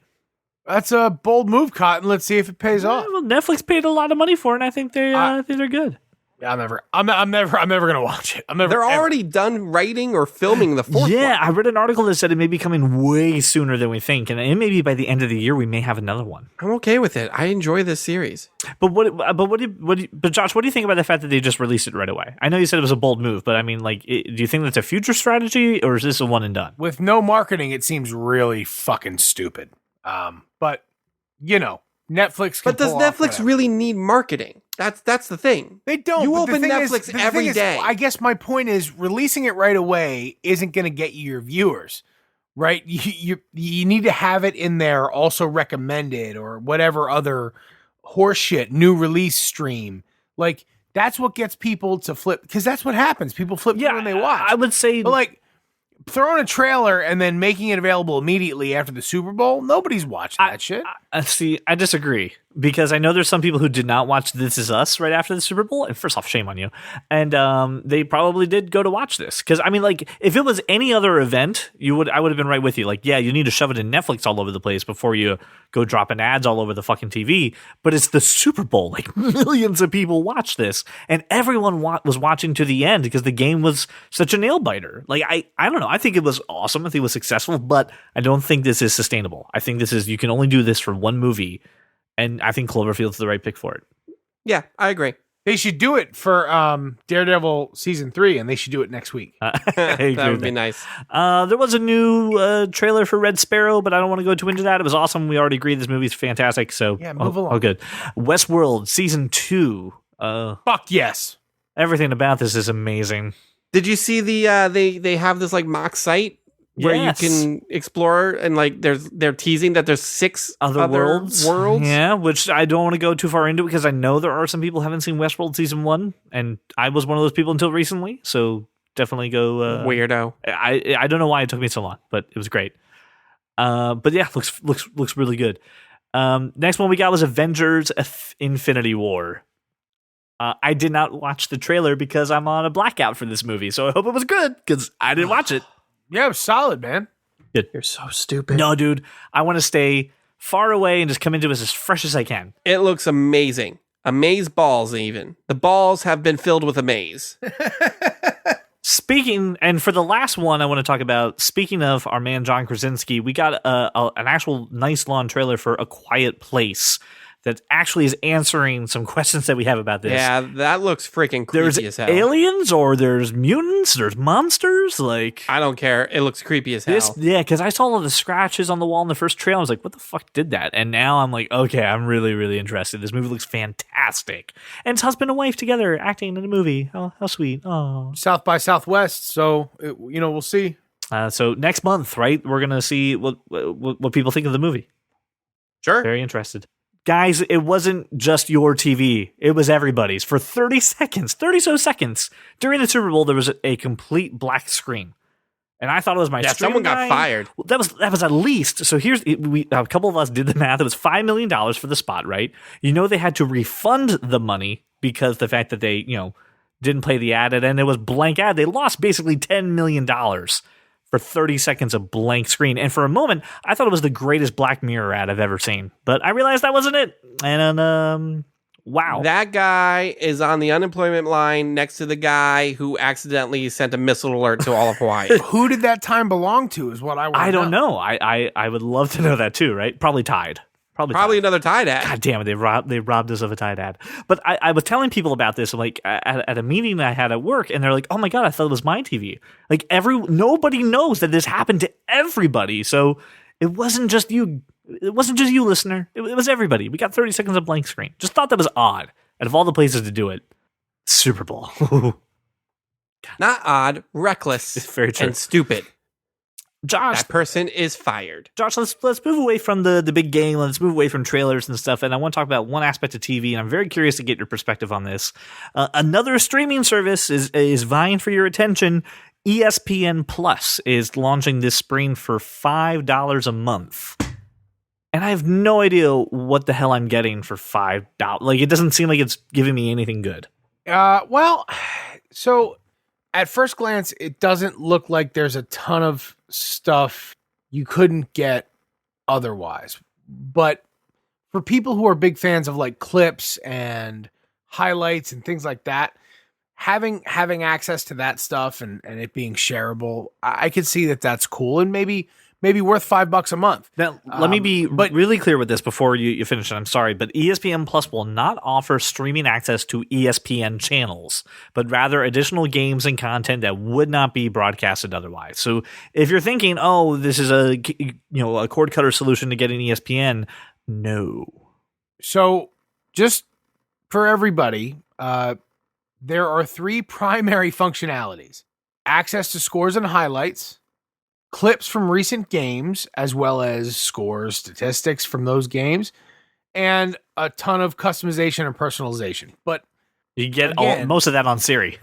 Speaker 2: That's a bold move, Cotton. Let's see if it pays off.
Speaker 1: Well, Netflix paid a lot of money for it, and I think they're good.
Speaker 2: Yeah, I'm never gonna watch it.
Speaker 3: They're already done writing or filming the fourth one.
Speaker 1: Yeah, I read an article that said it may be coming way sooner than we think, and it may be by the end of the year we may have another one.
Speaker 3: I'm okay with it. I enjoy this series.
Speaker 1: But Josh, what do you think about the fact that they just released it right away? I know you said it was a bold move, but I mean, like, do you think that's a future strategy, or is this a one and done?
Speaker 2: With no marketing, it seems really fucking stupid. But you know, Netflix.
Speaker 3: But does Netflix really need marketing? That's the thing.
Speaker 2: They don't.
Speaker 3: You open Netflix every day.
Speaker 2: I guess my point is, releasing it right away isn't going to get you your viewers, right? You need to have it in there, also recommended or whatever other horseshit new release stream. Like that's what gets people to flip, because that's what happens. People flip when they watch.
Speaker 1: I would say,
Speaker 2: but like, throwing a trailer and then making it available immediately after the Super Bowl, nobody's watching that shit.
Speaker 1: See, I disagree, because I know there's some people who did not watch This Is Us right after the Super Bowl, and first off, shame on you. And they probably did go to watch this, because I mean, like, if it was any other event, I would have been right with you. Like, yeah, you need to shove it in Netflix all over the place before you go dropping ads all over the fucking TV. But it's the Super Bowl. Like, millions of people watch this, and everyone was watching to the end because the game was such a nail biter. Like, I don't know. I think it was awesome. I think it was successful, but I don't think this is sustainable. I think you can only do this for one movie, and I think Cloverfield's the right pick for it. Yeah, I agree.
Speaker 2: They should do it for Daredevil season 3, and they should do it next week.
Speaker 3: That would be nice.
Speaker 1: There was a new trailer for Red Sparrow, but I don't want to go too into that. It was awesome. We already agreed this movie's fantastic. So
Speaker 2: yeah, move along.
Speaker 1: Oh, good. Westworld season 2.
Speaker 2: Fuck yes.
Speaker 1: Everything about this is amazing.
Speaker 3: Did you see the they have this like mock site where you can explore, and like they're teasing that there's 6 other worlds.
Speaker 1: Yeah, which I don't want to go too far into, because I know there are some people who haven't seen Westworld season 1, and I was one of those people until recently. So definitely go
Speaker 3: weirdo.
Speaker 1: I don't know why it took me so long, but it was great. But yeah, looks really good. Next one we got was Avengers Infinity War. I did not watch the trailer because I'm on a blackout for this movie, so I hope it was good because I didn't watch it.
Speaker 2: Yeah, it was solid, man.
Speaker 1: Good.
Speaker 3: You're so stupid.
Speaker 1: No, dude, I want to stay far away and just come into it as fresh as I can.
Speaker 3: It looks amazing. Amaze balls, even. The balls have been filled with amaze.
Speaker 1: Speaking, and for the last one I want to talk about, speaking of our man John Krasinski, we got an actual nice long trailer for A Quiet Place that actually is answering some questions that we have about this.
Speaker 3: Yeah, that looks freaking creepy as hell.
Speaker 1: There's aliens, or there's mutants, there's monsters, like...
Speaker 3: I don't care. It looks creepy as hell.
Speaker 1: Yeah, because I saw all the scratches on the wall in the first trailer. I was like, what the fuck did that? And now I'm like, okay, I'm really, really interested. This movie looks fantastic. And it's husband and wife together acting in a movie. Oh, how sweet. Oh.
Speaker 2: South by Southwest, so, we'll see.
Speaker 1: So next month, right, we're going to see what people think of the movie.
Speaker 3: Sure.
Speaker 1: Very interested. Guys, it wasn't just your TV. It was everybody's. For 30 seconds during the Super Bowl, there was a complete black screen. And I thought it was my stream
Speaker 3: someone
Speaker 1: guy.
Speaker 3: got fired.
Speaker 1: Well, that was at least. So here's a couple of us did the math. It was $5 million for the spot, right? They had to refund the money because the fact that they, didn't play the ad and it was blank ad. They lost basically $10 million for 30 seconds of blank screen. And for a moment, I thought it was the greatest Black Mirror ad I've ever seen. But I realized that wasn't it. And, wow.
Speaker 3: That guy is on the unemployment line next to the guy who accidentally sent a missile alert to all of Hawaii.
Speaker 2: Who did that time belong to is what I want to know.
Speaker 1: I don't know. I would love to know that too, right? Probably Tide.
Speaker 3: Probably another Tide ad.
Speaker 1: God damn it, they robbed us of a Tide ad. But I was telling people about this, like at a meeting I had at work, and they're like, "Oh my god, I thought it was my TV." Like nobody knows that this happened to everybody. So it wasn't just you. It wasn't just you, listener. It was everybody. We got 30 seconds of blank screen. Just thought that was odd. Out of all the places to do it, Super Bowl.
Speaker 3: Not odd, reckless,
Speaker 1: It's very true.
Speaker 3: and stupid.
Speaker 1: Josh,
Speaker 3: That person is fired.
Speaker 1: Josh, let's move away from the big game. Let's move away from trailers and stuff. And I want to talk about one aspect of TV, and I'm very curious to get your perspective on this. Another streaming service is vying for your attention. ESPN Plus is launching this spring for $5 a month. And I have no idea what the hell I'm getting for $5. Like, it doesn't seem like it's giving me anything good.
Speaker 2: So at first glance, it doesn't look like there's a ton of stuff you couldn't get otherwise. But for people who are big fans of like clips and highlights and things like that, having access to that stuff and it being shareable, I could see that that's cool and maybe worth $5 a month.
Speaker 1: Now, let me be really clear with this before you finish it. I'm sorry, but ESPN Plus will not offer streaming access to ESPN channels, but rather additional games and content that would not be broadcasted otherwise. So if you're thinking, oh, this is a cord cutter solution to getting ESPN, no.
Speaker 2: So just for everybody, there are 3 primary functionalities: access to scores and highlights, clips from recent games, as well as scores, statistics from those games, and a ton of customization and personalization. But
Speaker 1: you get most of that on Siri.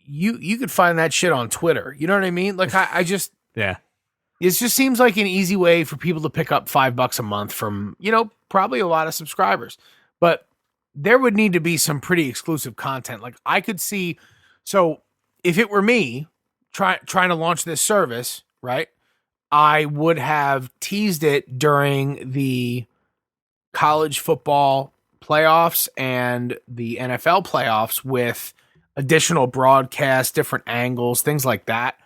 Speaker 2: You could find that shit on Twitter. You know what I mean? Like I just
Speaker 1: Yeah.
Speaker 2: It just seems like an easy way for people to pick up $5 a month from probably a lot of subscribers. But there would need to be some pretty exclusive content. Like I could see. So if it were me trying to launch this service, right, I would have teased it during the college football playoffs and the NFL playoffs with additional broadcasts, different angles, things like that,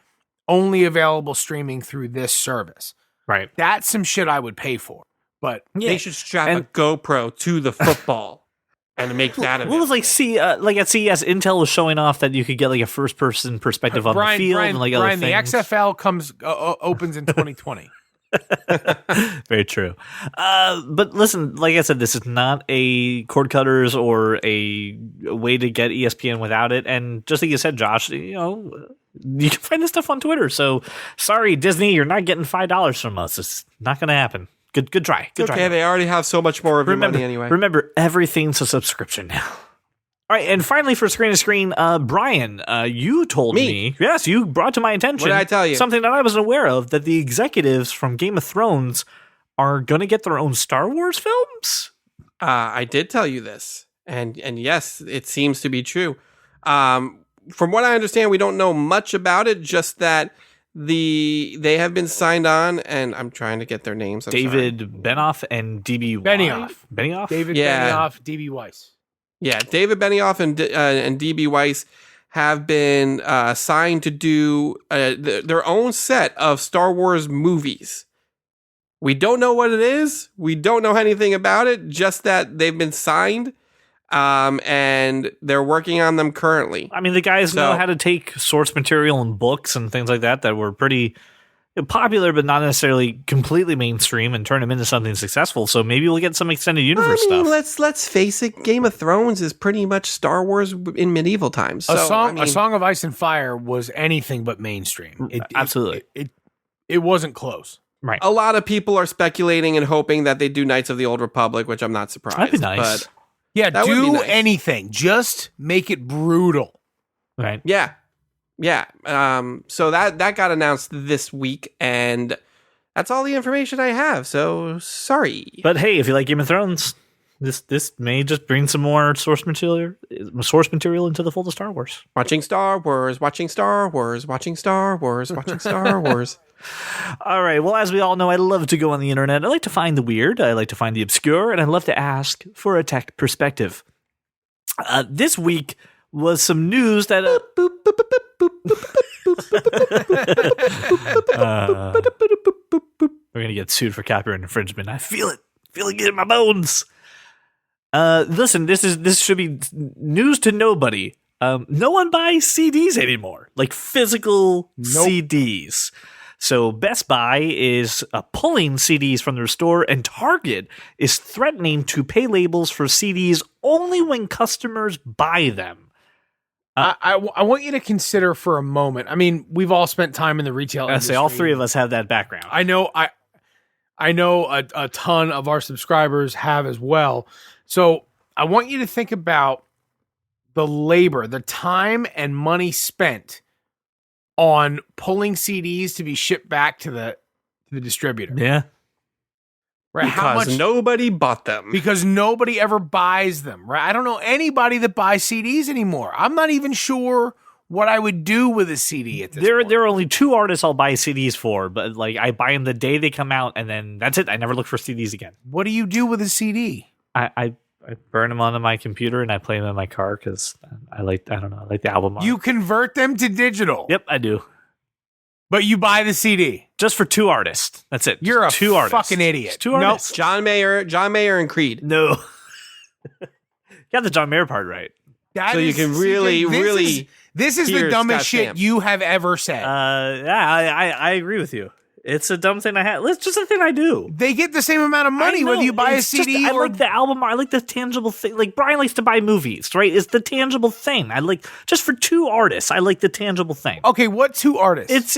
Speaker 2: only available streaming through this service.
Speaker 1: Right.
Speaker 2: That's some shit I would pay for. But
Speaker 3: They should strap a GoPro to the football and make that
Speaker 1: What was like at CES, Intel was showing off that you could get like a first person perspective on the field and like other things.
Speaker 2: The XFL opens in 2020.
Speaker 1: Very true. But listen, like I said, this is not a cord cutters or a way to get ESPN without it. And just like you said, Josh, you can find this stuff on Twitter. So sorry, Disney, you're not getting $5 from us. It's not going to happen. Good try. Good try.
Speaker 3: They already have so much more of your money anyway.
Speaker 1: Remember, everything's a subscription now. All right, and finally for Screen to Screen, Brian, you told me, yes, you brought to my attention
Speaker 3: what did I tell you?
Speaker 1: Something that I wasn't aware of, that the executives from Game of Thrones are going to get their own Star Wars films.
Speaker 3: I did tell you this, and yes, it seems to be true. From what I understand, we don't know much about it. Just that they have been signed on, and I'm trying to get their names.
Speaker 1: David Benioff and DB Benioff.
Speaker 2: David Benioff, DB Weiss.
Speaker 3: Yeah, David Benioff and DB Weiss have been signed to do their own set of Star Wars movies. We don't know what it is. We don't know anything about it. Just that they've been signed, and they're working on them currently.
Speaker 1: I mean, the guys know how to take source material and books and things like that were pretty popular, but not necessarily completely mainstream, and turn them into something successful. So maybe we'll get some extended universe stuff.
Speaker 3: Let's face it. Game of Thrones is pretty much Star Wars in medieval times. So,
Speaker 2: A Song of Ice and Fire was anything but mainstream.
Speaker 1: Absolutely,
Speaker 2: it wasn't close.
Speaker 1: Right.
Speaker 3: A lot of people are speculating and hoping that they do Knights of the Old Republic, which I'm not surprised.
Speaker 1: That'd be nice.
Speaker 3: But
Speaker 2: yeah,
Speaker 3: that would be
Speaker 2: do
Speaker 3: nice.
Speaker 2: anything. Just make it brutal.
Speaker 1: Right.
Speaker 3: Yeah. So that got announced this week, and that's all the information I have. So sorry.
Speaker 1: But hey, if you like Game of Thrones, this may just bring some more source material into the fold of Star Wars.
Speaker 3: Watching Star Wars, watching Star Wars, watching Star Wars, watching Star Wars.
Speaker 1: All right. Well, as we all know, I love to go on the internet. I like to find the weird. I like to find the obscure, and I love to ask for a tech perspective. This week was some news that we're gonna get sued for copyright infringement. I feel it in my bones. Listen, this should be news to nobody. No one buys CDs anymore, like physical CDs. So Best Buy is pulling CDs from their store, and Target is threatening to pay labels for CDs only when customers buy them.
Speaker 2: I want you to consider for a moment. I mean, we've all spent time in the retail industry.
Speaker 1: All three of us have that background.
Speaker 2: I know a ton of our subscribers have as well. So I want you to think about the labor, the time and money spent on pulling CDs to be shipped back to the distributor.
Speaker 1: Yeah.
Speaker 2: Right?
Speaker 3: Because nobody bought them.
Speaker 2: Because nobody ever buys them, right? I don't know anybody that buys CDs anymore. I'm not even sure what I would do with a CD at this point.
Speaker 1: There are only two artists I'll buy CDs for, but like I buy them the day they come out, and then that's it. I never look for CDs again.
Speaker 2: What do you do with a CD?
Speaker 1: I burn them onto my computer and I play them in my car because I like the album art.
Speaker 2: You convert them to digital.
Speaker 1: Yep, I do.
Speaker 2: But you buy the CD.
Speaker 1: Just for two artists. That's it.
Speaker 2: You're a
Speaker 1: two artists.
Speaker 2: fucking idiot.
Speaker 1: Just two artists.
Speaker 3: John Mayer and Creed.
Speaker 1: No. You got the John Mayer part right.
Speaker 3: You can really
Speaker 2: This is the dumbest shit you have ever said.
Speaker 1: I agree with you. It's a dumb thing I have. It's just a thing I do.
Speaker 2: They get the same amount of money whether you buy a CD or...
Speaker 1: I like the album. I like the tangible thing. Like Brian likes to buy movies, right? It's the tangible thing. I like just for two artists. I like the tangible thing.
Speaker 2: Okay, what two artists?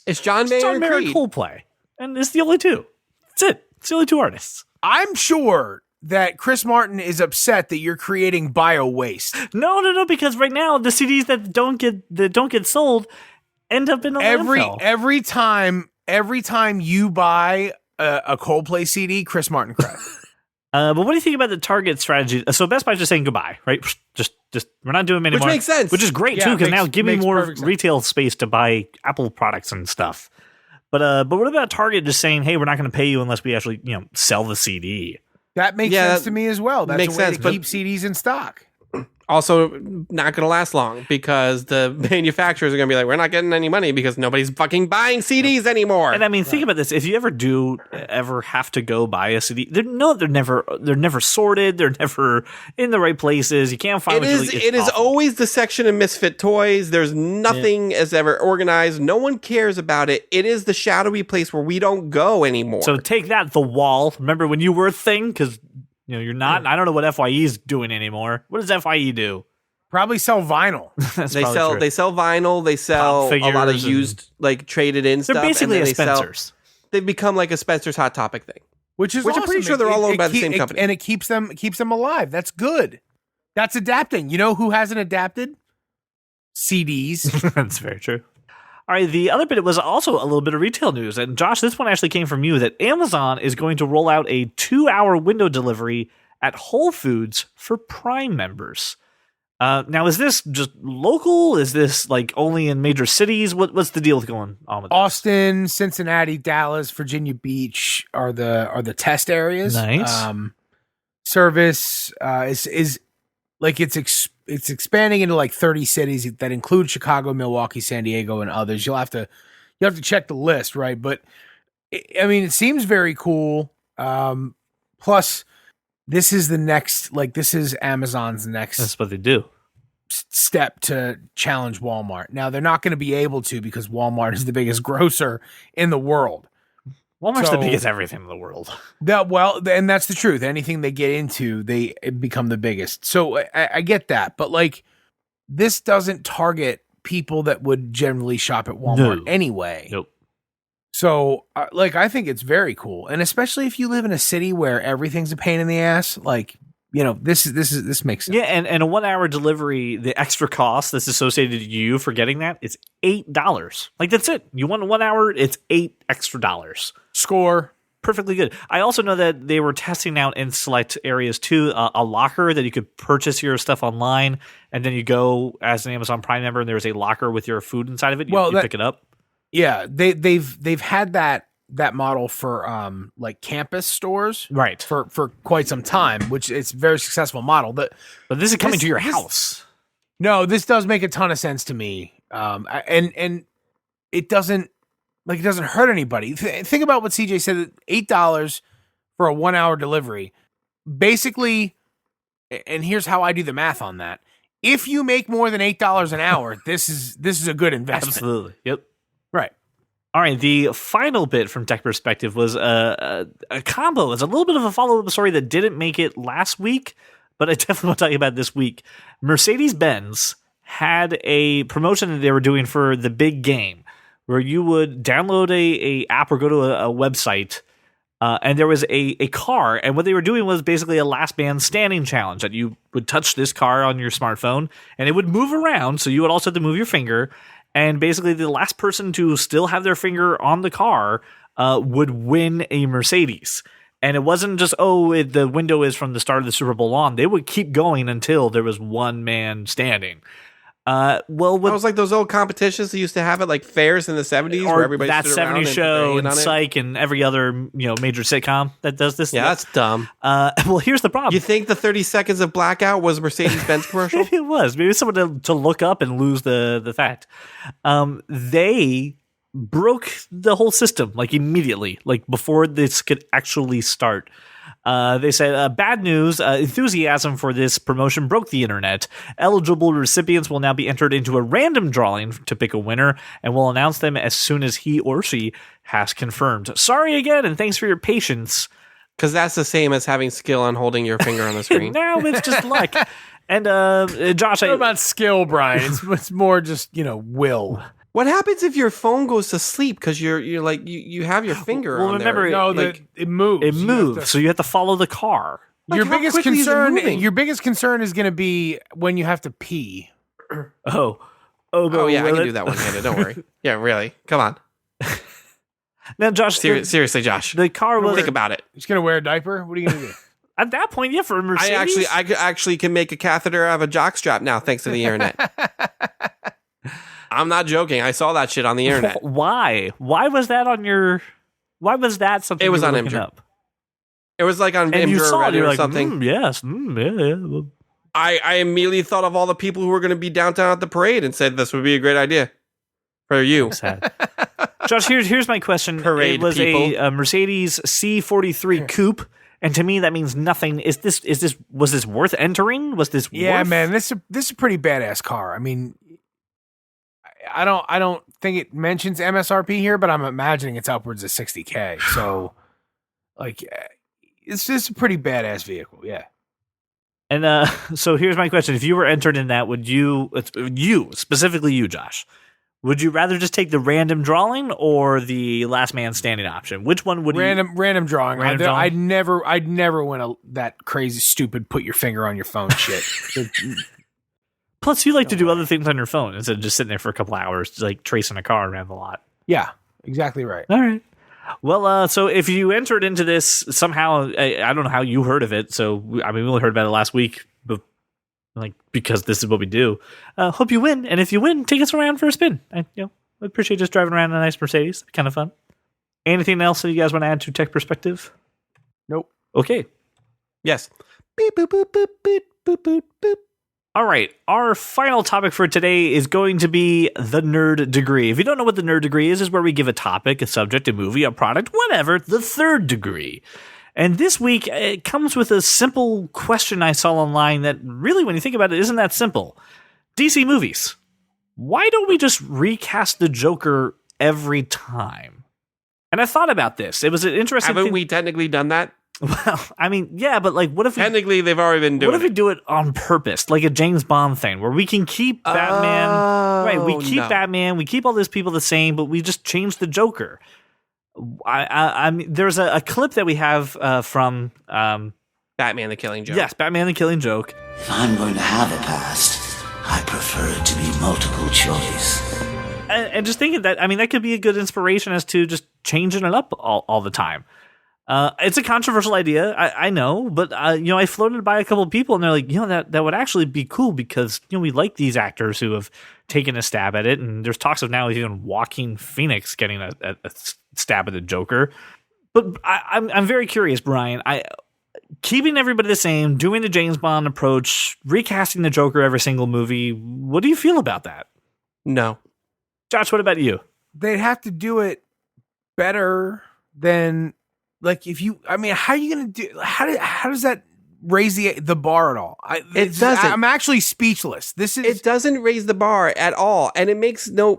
Speaker 3: It's John Mayer and Creed.
Speaker 1: Coldplay, and it's the only two. That's it. It's the only two artists.
Speaker 2: I'm sure that Chris Martin is upset that you're creating bio waste.
Speaker 1: No, because right now the CDs that don't get sold end up in a landfill.
Speaker 2: Every time you buy a Coldplay CD, Chris Martin cries.
Speaker 1: But what do you think about the Target strategy? So Best Buy's just saying goodbye, right? Just we're not doing them anymore.
Speaker 3: Which makes sense.
Speaker 1: Which is great too, because now give me more retail space to buy Apple products and stuff. But what about Target just saying, hey, we're not going to pay you unless we actually sell the CD?
Speaker 2: That makes sense to me as well. That's
Speaker 3: makes
Speaker 2: a way
Speaker 3: sense,
Speaker 2: to keep CDs in stock.
Speaker 3: Also, not going to last long because the manufacturers are going to be like, we're not getting any money because nobody's fucking buying CDs anymore.
Speaker 1: And I mean, think about this: if you ever have to go buy a CD, they're never sorted. They're never in the right places. You can't find.
Speaker 3: It is always the section of misfit toys. There's nothing as ever organized. No one cares about it. It is the shadowy place where we don't go anymore.
Speaker 1: So take that, the wall. Remember when you were a thing? Because you're not. I don't know what FYE's doing anymore. What does FYE do?
Speaker 2: Probably sell vinyl.
Speaker 3: They sell vinyl. They sell a lot of used, like traded in stuff.
Speaker 1: They're basically
Speaker 3: and
Speaker 1: a Spencer's.
Speaker 3: They've become like a Spencer's Hot Topic thing,
Speaker 2: which
Speaker 3: awesome. I'm pretty sure they're all owned by the same company,
Speaker 2: and it keeps them alive. That's good. That's adapting. You know who hasn't adapted? CDs.
Speaker 1: That's very true. All right, the other bit was also a little bit of retail news. And Josh, this one actually came from you, that Amazon is going to roll out a 2-hour window delivery at Whole Foods for Prime members. Now, is this just local? Is this like only in major cities? What's the deal with going on with this?
Speaker 2: Austin, Cincinnati, Dallas, Virginia Beach are the test areas.
Speaker 1: Nice.
Speaker 2: Service is like it's expanding into like 30 cities that include Chicago, Milwaukee, San Diego, and others. You'll have to check the list, right? But I mean, it seems very cool. Plus, this is this is Amazon's next.
Speaker 1: That's what they do.
Speaker 2: Step to challenge Walmart. Now they're not going to be able to because Walmart is the biggest grocer in the world.
Speaker 1: Walmart's the biggest everything in the world.
Speaker 2: And that's the truth. Anything they get into, they become the biggest. So I get that, but like this doesn't target people that would generally shop at Walmart anyway.
Speaker 1: Nope.
Speaker 2: So I think it's very cool, and especially if you live in a city where everything's a pain in the ass, like. This makes sense.
Speaker 1: Yeah, and a 1-hour delivery, the extra cost that's associated to you for getting that, it's $8. Like, that's it. You want 1 hour, it's $8 extra.
Speaker 2: Score.
Speaker 1: Perfectly good. I also know that they were testing out in select areas too, a locker that you could purchase your stuff online, and then you go as an Amazon Prime member, and there's a locker with your food inside of it. You pick it up.
Speaker 2: Yeah, they've had that model for like campus stores,
Speaker 1: right,
Speaker 2: for quite some time, which it's a very successful model. But
Speaker 1: this is coming to your house.
Speaker 2: No, this does make a ton of sense to me, and it doesn't hurt anybody. Think about what CJ said: $8 for a 1-hour delivery, basically. And here's how I do the math on that: if you make more than $8 an hour, this is a good investment.
Speaker 1: Absolutely. Yep.
Speaker 2: Right.
Speaker 1: All right, the final bit from Tech Perspective was a combo. It's a little bit of a follow-up story that didn't make it last week, but I definitely want to talk about it this week. Mercedes-Benz had a promotion that they were doing for the big game, where you would download a app or go to a website, and there was a car, and what they were doing was basically a last man standing challenge, that you would touch this car on your smartphone, and it would move around, so you would also have to move your finger. And basically, the last person to still have their finger on the car would win a Mercedes. And it wasn't just, the window is from the start of the Super Bowl on. They would keep going until there was one man standing. It
Speaker 3: was like those old competitions they used to have at like fairs in the 70s,
Speaker 1: or
Speaker 3: where everybody
Speaker 1: That
Speaker 3: stood around
Speaker 1: 70s show and
Speaker 3: on
Speaker 1: Psych and every other major sitcom that does this.
Speaker 3: Yeah, that's dumb.
Speaker 1: Here's the problem.
Speaker 3: You think the 30 seconds of blackout was a Mercedes-Benz commercial?
Speaker 1: It was. Maybe someone to look up and lose the fact. They broke the whole system like immediately, like before this could actually start. They said, bad news, enthusiasm for this promotion broke the internet. Eligible recipients will now be entered into a random drawing to pick a winner, and we'll announce them as soon as he or she has confirmed. Sorry again, and thanks for your patience.
Speaker 3: Because that's the same as having skill on holding your finger on the screen.
Speaker 1: Now it's just luck. And Josh,
Speaker 2: it's not about skill, Brian. It's more just will.
Speaker 3: What happens if your phone goes to sleep because you have your finger on
Speaker 1: remember,
Speaker 3: there?
Speaker 2: It moves.
Speaker 1: It moves, so you have to follow the car.
Speaker 2: Your biggest concern is going to be when you have to pee.
Speaker 3: Yeah, I can do that one-handed. Don't worry. Yeah, really. Come on.
Speaker 1: Now, Josh,
Speaker 3: seriously, Josh,
Speaker 1: the car was.
Speaker 3: Think about it.
Speaker 2: You're going to wear a diaper? What are you going to do?
Speaker 1: At that point, yeah, for a Mercedes.
Speaker 3: I actually can make a catheter out of a jockstrap now, thanks to the internet. I'm not joking. I saw that shit on the internet.
Speaker 1: Why? Why was that on your? Why was that something?
Speaker 3: It was on
Speaker 1: Imgur.
Speaker 3: It was like on Imgur or Reddit or something.
Speaker 1: Yes. Yeah.
Speaker 3: I immediately thought of all the people who were going to be downtown at the parade and said this would be a great idea for you.
Speaker 1: Sad. Josh, here's my question.
Speaker 3: Parade
Speaker 1: it was
Speaker 3: people.
Speaker 1: a Mercedes C43 coupe, and to me that means nothing. Was this worth entering? Was this?
Speaker 2: Yeah,
Speaker 1: worth?
Speaker 2: man. This is a pretty badass car. I mean, I don't think it mentions MSRP here, but I'm imagining it's upwards of $60K. So, like, it's just a pretty badass vehicle. Yeah.
Speaker 1: And so here's my question: if you were entered in that, would you specifically you, Josh? Would you rather just take the random drawing or the last man standing option? Which one would
Speaker 2: random drawing?
Speaker 1: Random drawing?
Speaker 2: I'd never win that crazy, stupid, put your finger on your phone shit.
Speaker 1: Plus, you like to do other things on your phone instead of just sitting there for a couple hours, like tracing a car around the lot.
Speaker 2: Yeah, exactly right.
Speaker 1: All right. Well, so if you entered into this somehow, I don't know how you heard of it. So, we only heard about it last week, but because this is what we do. Hope you win. And if you win, take us around for a spin. I appreciate just driving around in a nice Mercedes. Kind of fun. Anything else that you guys want to add to Tech Perspective?
Speaker 2: Nope.
Speaker 1: Okay.
Speaker 3: Yes. Beep, boop, boop, boop, beep, boop, boop, boop.
Speaker 1: All right, our final topic for today is going to be the nerd degree. If you don't know what the nerd degree is where we give a topic, a subject, a movie, a product, whatever, the third degree. And this week, it comes with a simple question I saw online that really, when you think about it, isn't that simple. DC movies. Why don't we just recast the Joker every time? And I thought about this. It was an interesting
Speaker 3: Haven't we technically done that?
Speaker 1: Well, yeah, but what if
Speaker 3: technically they've already been doing
Speaker 1: What if we do it on purpose, like a James Bond thing, where we can keep Batman, right? We keep Batman, we keep all those people the same, but we just change the Joker. I mean, there's a clip that we have from
Speaker 3: Batman the Killing Joke.
Speaker 1: Yes, Batman the Killing Joke.
Speaker 5: If I'm going to have a past, I prefer it to be multiple choice.
Speaker 1: And just thinking that, that could be a good inspiration as to just changing it up all the time. It's a controversial idea, I know, but I floated it by a couple of people, and they're like, that would actually be cool because we like these actors who have taken a stab at it, and there's talks of now even Joaquin Phoenix getting a stab at the Joker. But I'm very curious, Brian. Keeping everybody the same, doing the James Bond approach, recasting the Joker every single movie. What do you feel about that?
Speaker 3: No,
Speaker 1: Josh, what about you?
Speaker 2: They'd have to do it better than. If you, how are you going to do? How does that raise the bar at all?
Speaker 3: It doesn't.
Speaker 2: I'm actually speechless.
Speaker 3: It doesn't raise the bar at all, and it makes no.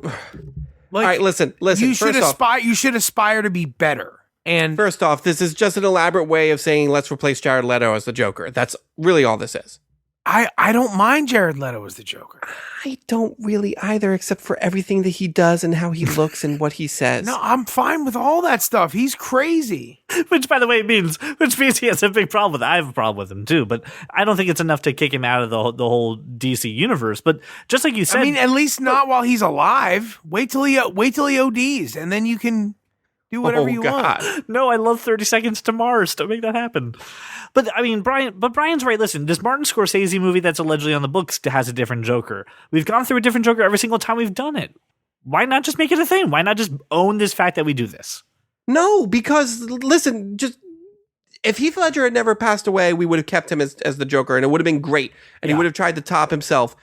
Speaker 3: All right, listen.
Speaker 2: You should aspire. You should aspire to be better. And
Speaker 3: first off, this is just an elaborate way of saying let's replace Jared Leto as the Joker. That's really all this is.
Speaker 2: I don't mind Jared Leto as the Joker.
Speaker 3: I don't really either, except for everything that he does and how he looks and what he says.
Speaker 2: No, I'm fine with all that stuff. He's crazy.
Speaker 1: Which, by the way, means he has a big problem with it. I have a problem with him, too. But I don't think it's enough to kick him out of the whole DC universe. But just like you said...
Speaker 2: at least not while he's alive. Wait till he ODs, and then you can... do whatever you want.
Speaker 1: No, I love 30 Seconds to Mars. Don't make that happen. But Brian's right. Listen, this Martin Scorsese movie that's allegedly on the books has a different Joker. We've gone through a different Joker every single time we've done it. Why not just make it a thing? Why not just own this fact that we do this?
Speaker 3: No, because listen, just if Heath Ledger had never passed away, we would have kept him as the Joker, and it would have been great. And he would have tried to top himself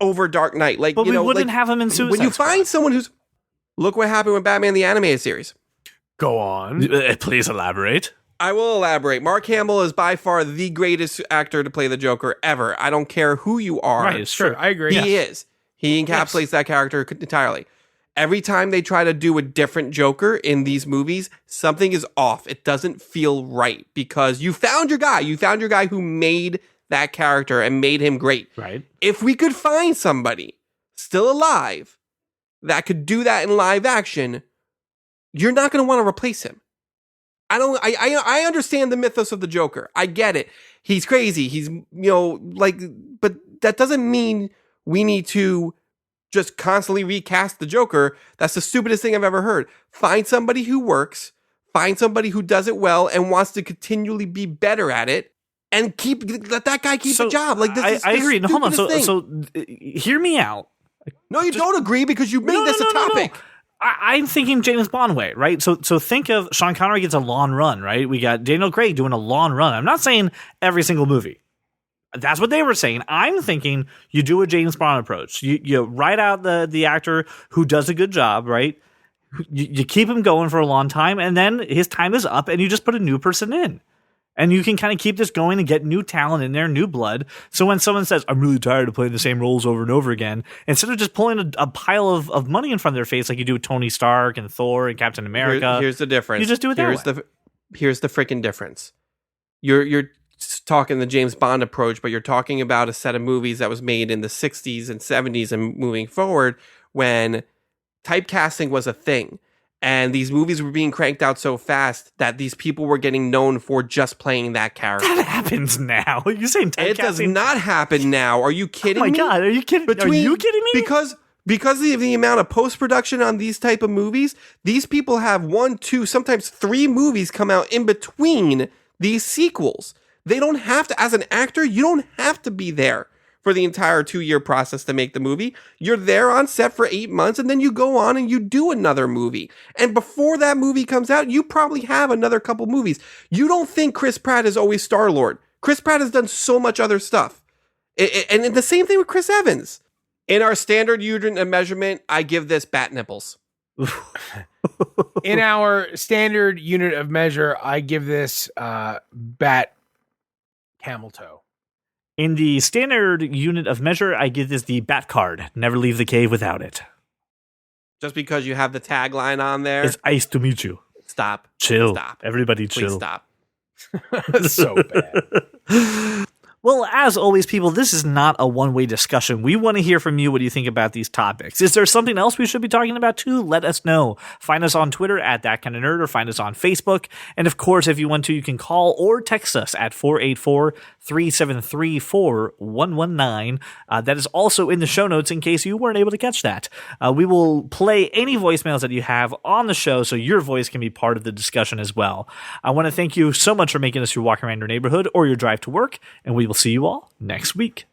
Speaker 3: over Dark Knight.
Speaker 1: But we wouldn't have him in Suicide
Speaker 3: When you
Speaker 1: Squad.
Speaker 3: find someone who's look what happened with Batman the Animated Series.
Speaker 2: Go on.
Speaker 1: Please elaborate.
Speaker 3: I will elaborate. Mark Hamill is by far the greatest actor to play the Joker ever. I don't care who you are.
Speaker 1: Right, it's true.
Speaker 2: I agree.
Speaker 3: He is. He encapsulates that character entirely. Every time they try to do a different Joker in these movies, something is off. It doesn't feel right because you found your guy. You found your guy who made that character and made him great.
Speaker 1: Right.
Speaker 3: If we could find somebody still alive that could do that in live action, you're not going to want to replace him. I understand the mythos of the Joker. I get it. He's crazy. He's, but that doesn't mean we need to just constantly recast the Joker. That's the stupidest thing I've ever heard. Find somebody who works, find somebody who does it well and wants to continually be better at it, and let that guy keep a job.
Speaker 1: I agree. No, hold on. So hear me out.
Speaker 3: No, you don't agree because you made this a topic.
Speaker 1: No. I'm thinking James Bond way, right? So think of Sean Connery gets a long run, right? We got Daniel Craig doing a long run. I'm not saying every single movie. That's what they were saying. I'm thinking you do a James Bond approach. You write out the actor who does a good job, right? You keep him going for a long time, and then his time is up, and you just put a new person in. And you can kind of keep this going and get new talent in there, new blood. So when someone says, I'm really tired of playing the same roles over and over again, instead of just pulling a pile of money in front of their face like you do with Tony Stark and Thor and Captain America.
Speaker 3: Here's the difference.
Speaker 1: You just do it that way.
Speaker 3: Here's the freaking difference. You're talking the James Bond approach, but you're talking about a set of movies that was made in the 60s and 70s and moving forward when typecasting was a thing. And these movies were being cranked out so fast that these people were getting known for just playing that character.
Speaker 1: That happens now. You saying typecasting?
Speaker 3: It does not happen now. Are you kidding me?
Speaker 1: Oh my God, are you kidding? Are you kidding me?
Speaker 3: Because of the amount of post-production on these type of movies, these people have 1, 2, sometimes 3 movies come out in between these sequels. They don't have to, as an actor, you don't have to be there for the entire 2-year process to make the movie. You're there on set for 8 months, and then you go on and you do another movie. And before that movie comes out, you probably have another couple movies. You don't think Chris Pratt is always Star-Lord. Chris Pratt has done so much other stuff. And the same thing with Chris Evans. In our standard unit of measurement, I give this bat nipples.
Speaker 2: In our standard unit of measure, I give this bat camel toe.
Speaker 1: In the standard unit of measure, I give this the bat card. Never leave the cave without it.
Speaker 3: Just because you have the tagline on there.
Speaker 1: It's nice to meet you.
Speaker 3: Stop.
Speaker 1: Chill.
Speaker 3: Stop.
Speaker 1: Everybody chill.
Speaker 3: Please stop.
Speaker 2: So bad.
Speaker 1: Well, as always, people, this is not a one-way discussion. We want to hear from you what you think about these topics. Is there something else we should be talking about too? Let us know. Find us on Twitter at That Kind of Nerd, or find us on Facebook. And of course, if you want to, you can call or text us at 484-373-4119. That is also in the show notes in case you weren't able to catch that. We will play any voicemails that you have on the show so your voice can be part of the discussion as well. I want to thank you so much for making us your walk around your neighborhood or your drive to work, and we will see you all next week.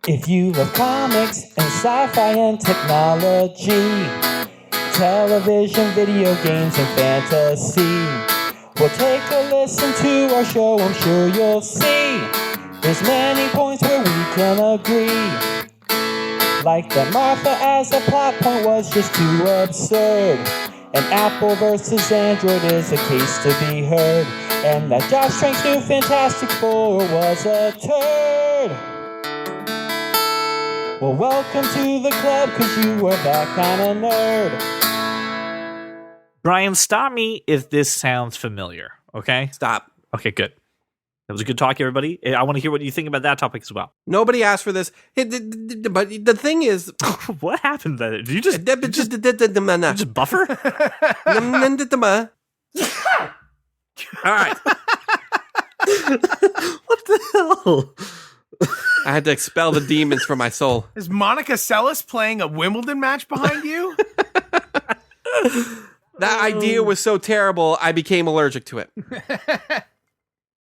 Speaker 6: If you love comics and sci-fi and technology, television, video games, and fantasy, well, take a listen to our show. I'm sure you'll see there's many points where we can agree. Like that Martha as a plot point was just too absurd, and Apple versus Android is a case to be heard, and that Josh Trank's new Fantastic Four was a turd. Well, welcome to the club, cause you are that kind of nerd.
Speaker 1: Brian, stop me if this sounds familiar, okay?
Speaker 3: Stop.
Speaker 1: Okay, good. That was a good talk, everybody. I want to hear what you think about that topic as well.
Speaker 3: Nobody asked for this. But the thing is...
Speaker 1: What happened there? Did you just buffer?
Speaker 3: All right.
Speaker 1: What the hell?
Speaker 3: I had to expel the demons from my soul.
Speaker 2: Is Monica Seles playing a Wimbledon match behind you?
Speaker 3: That idea was so terrible, I became allergic to it.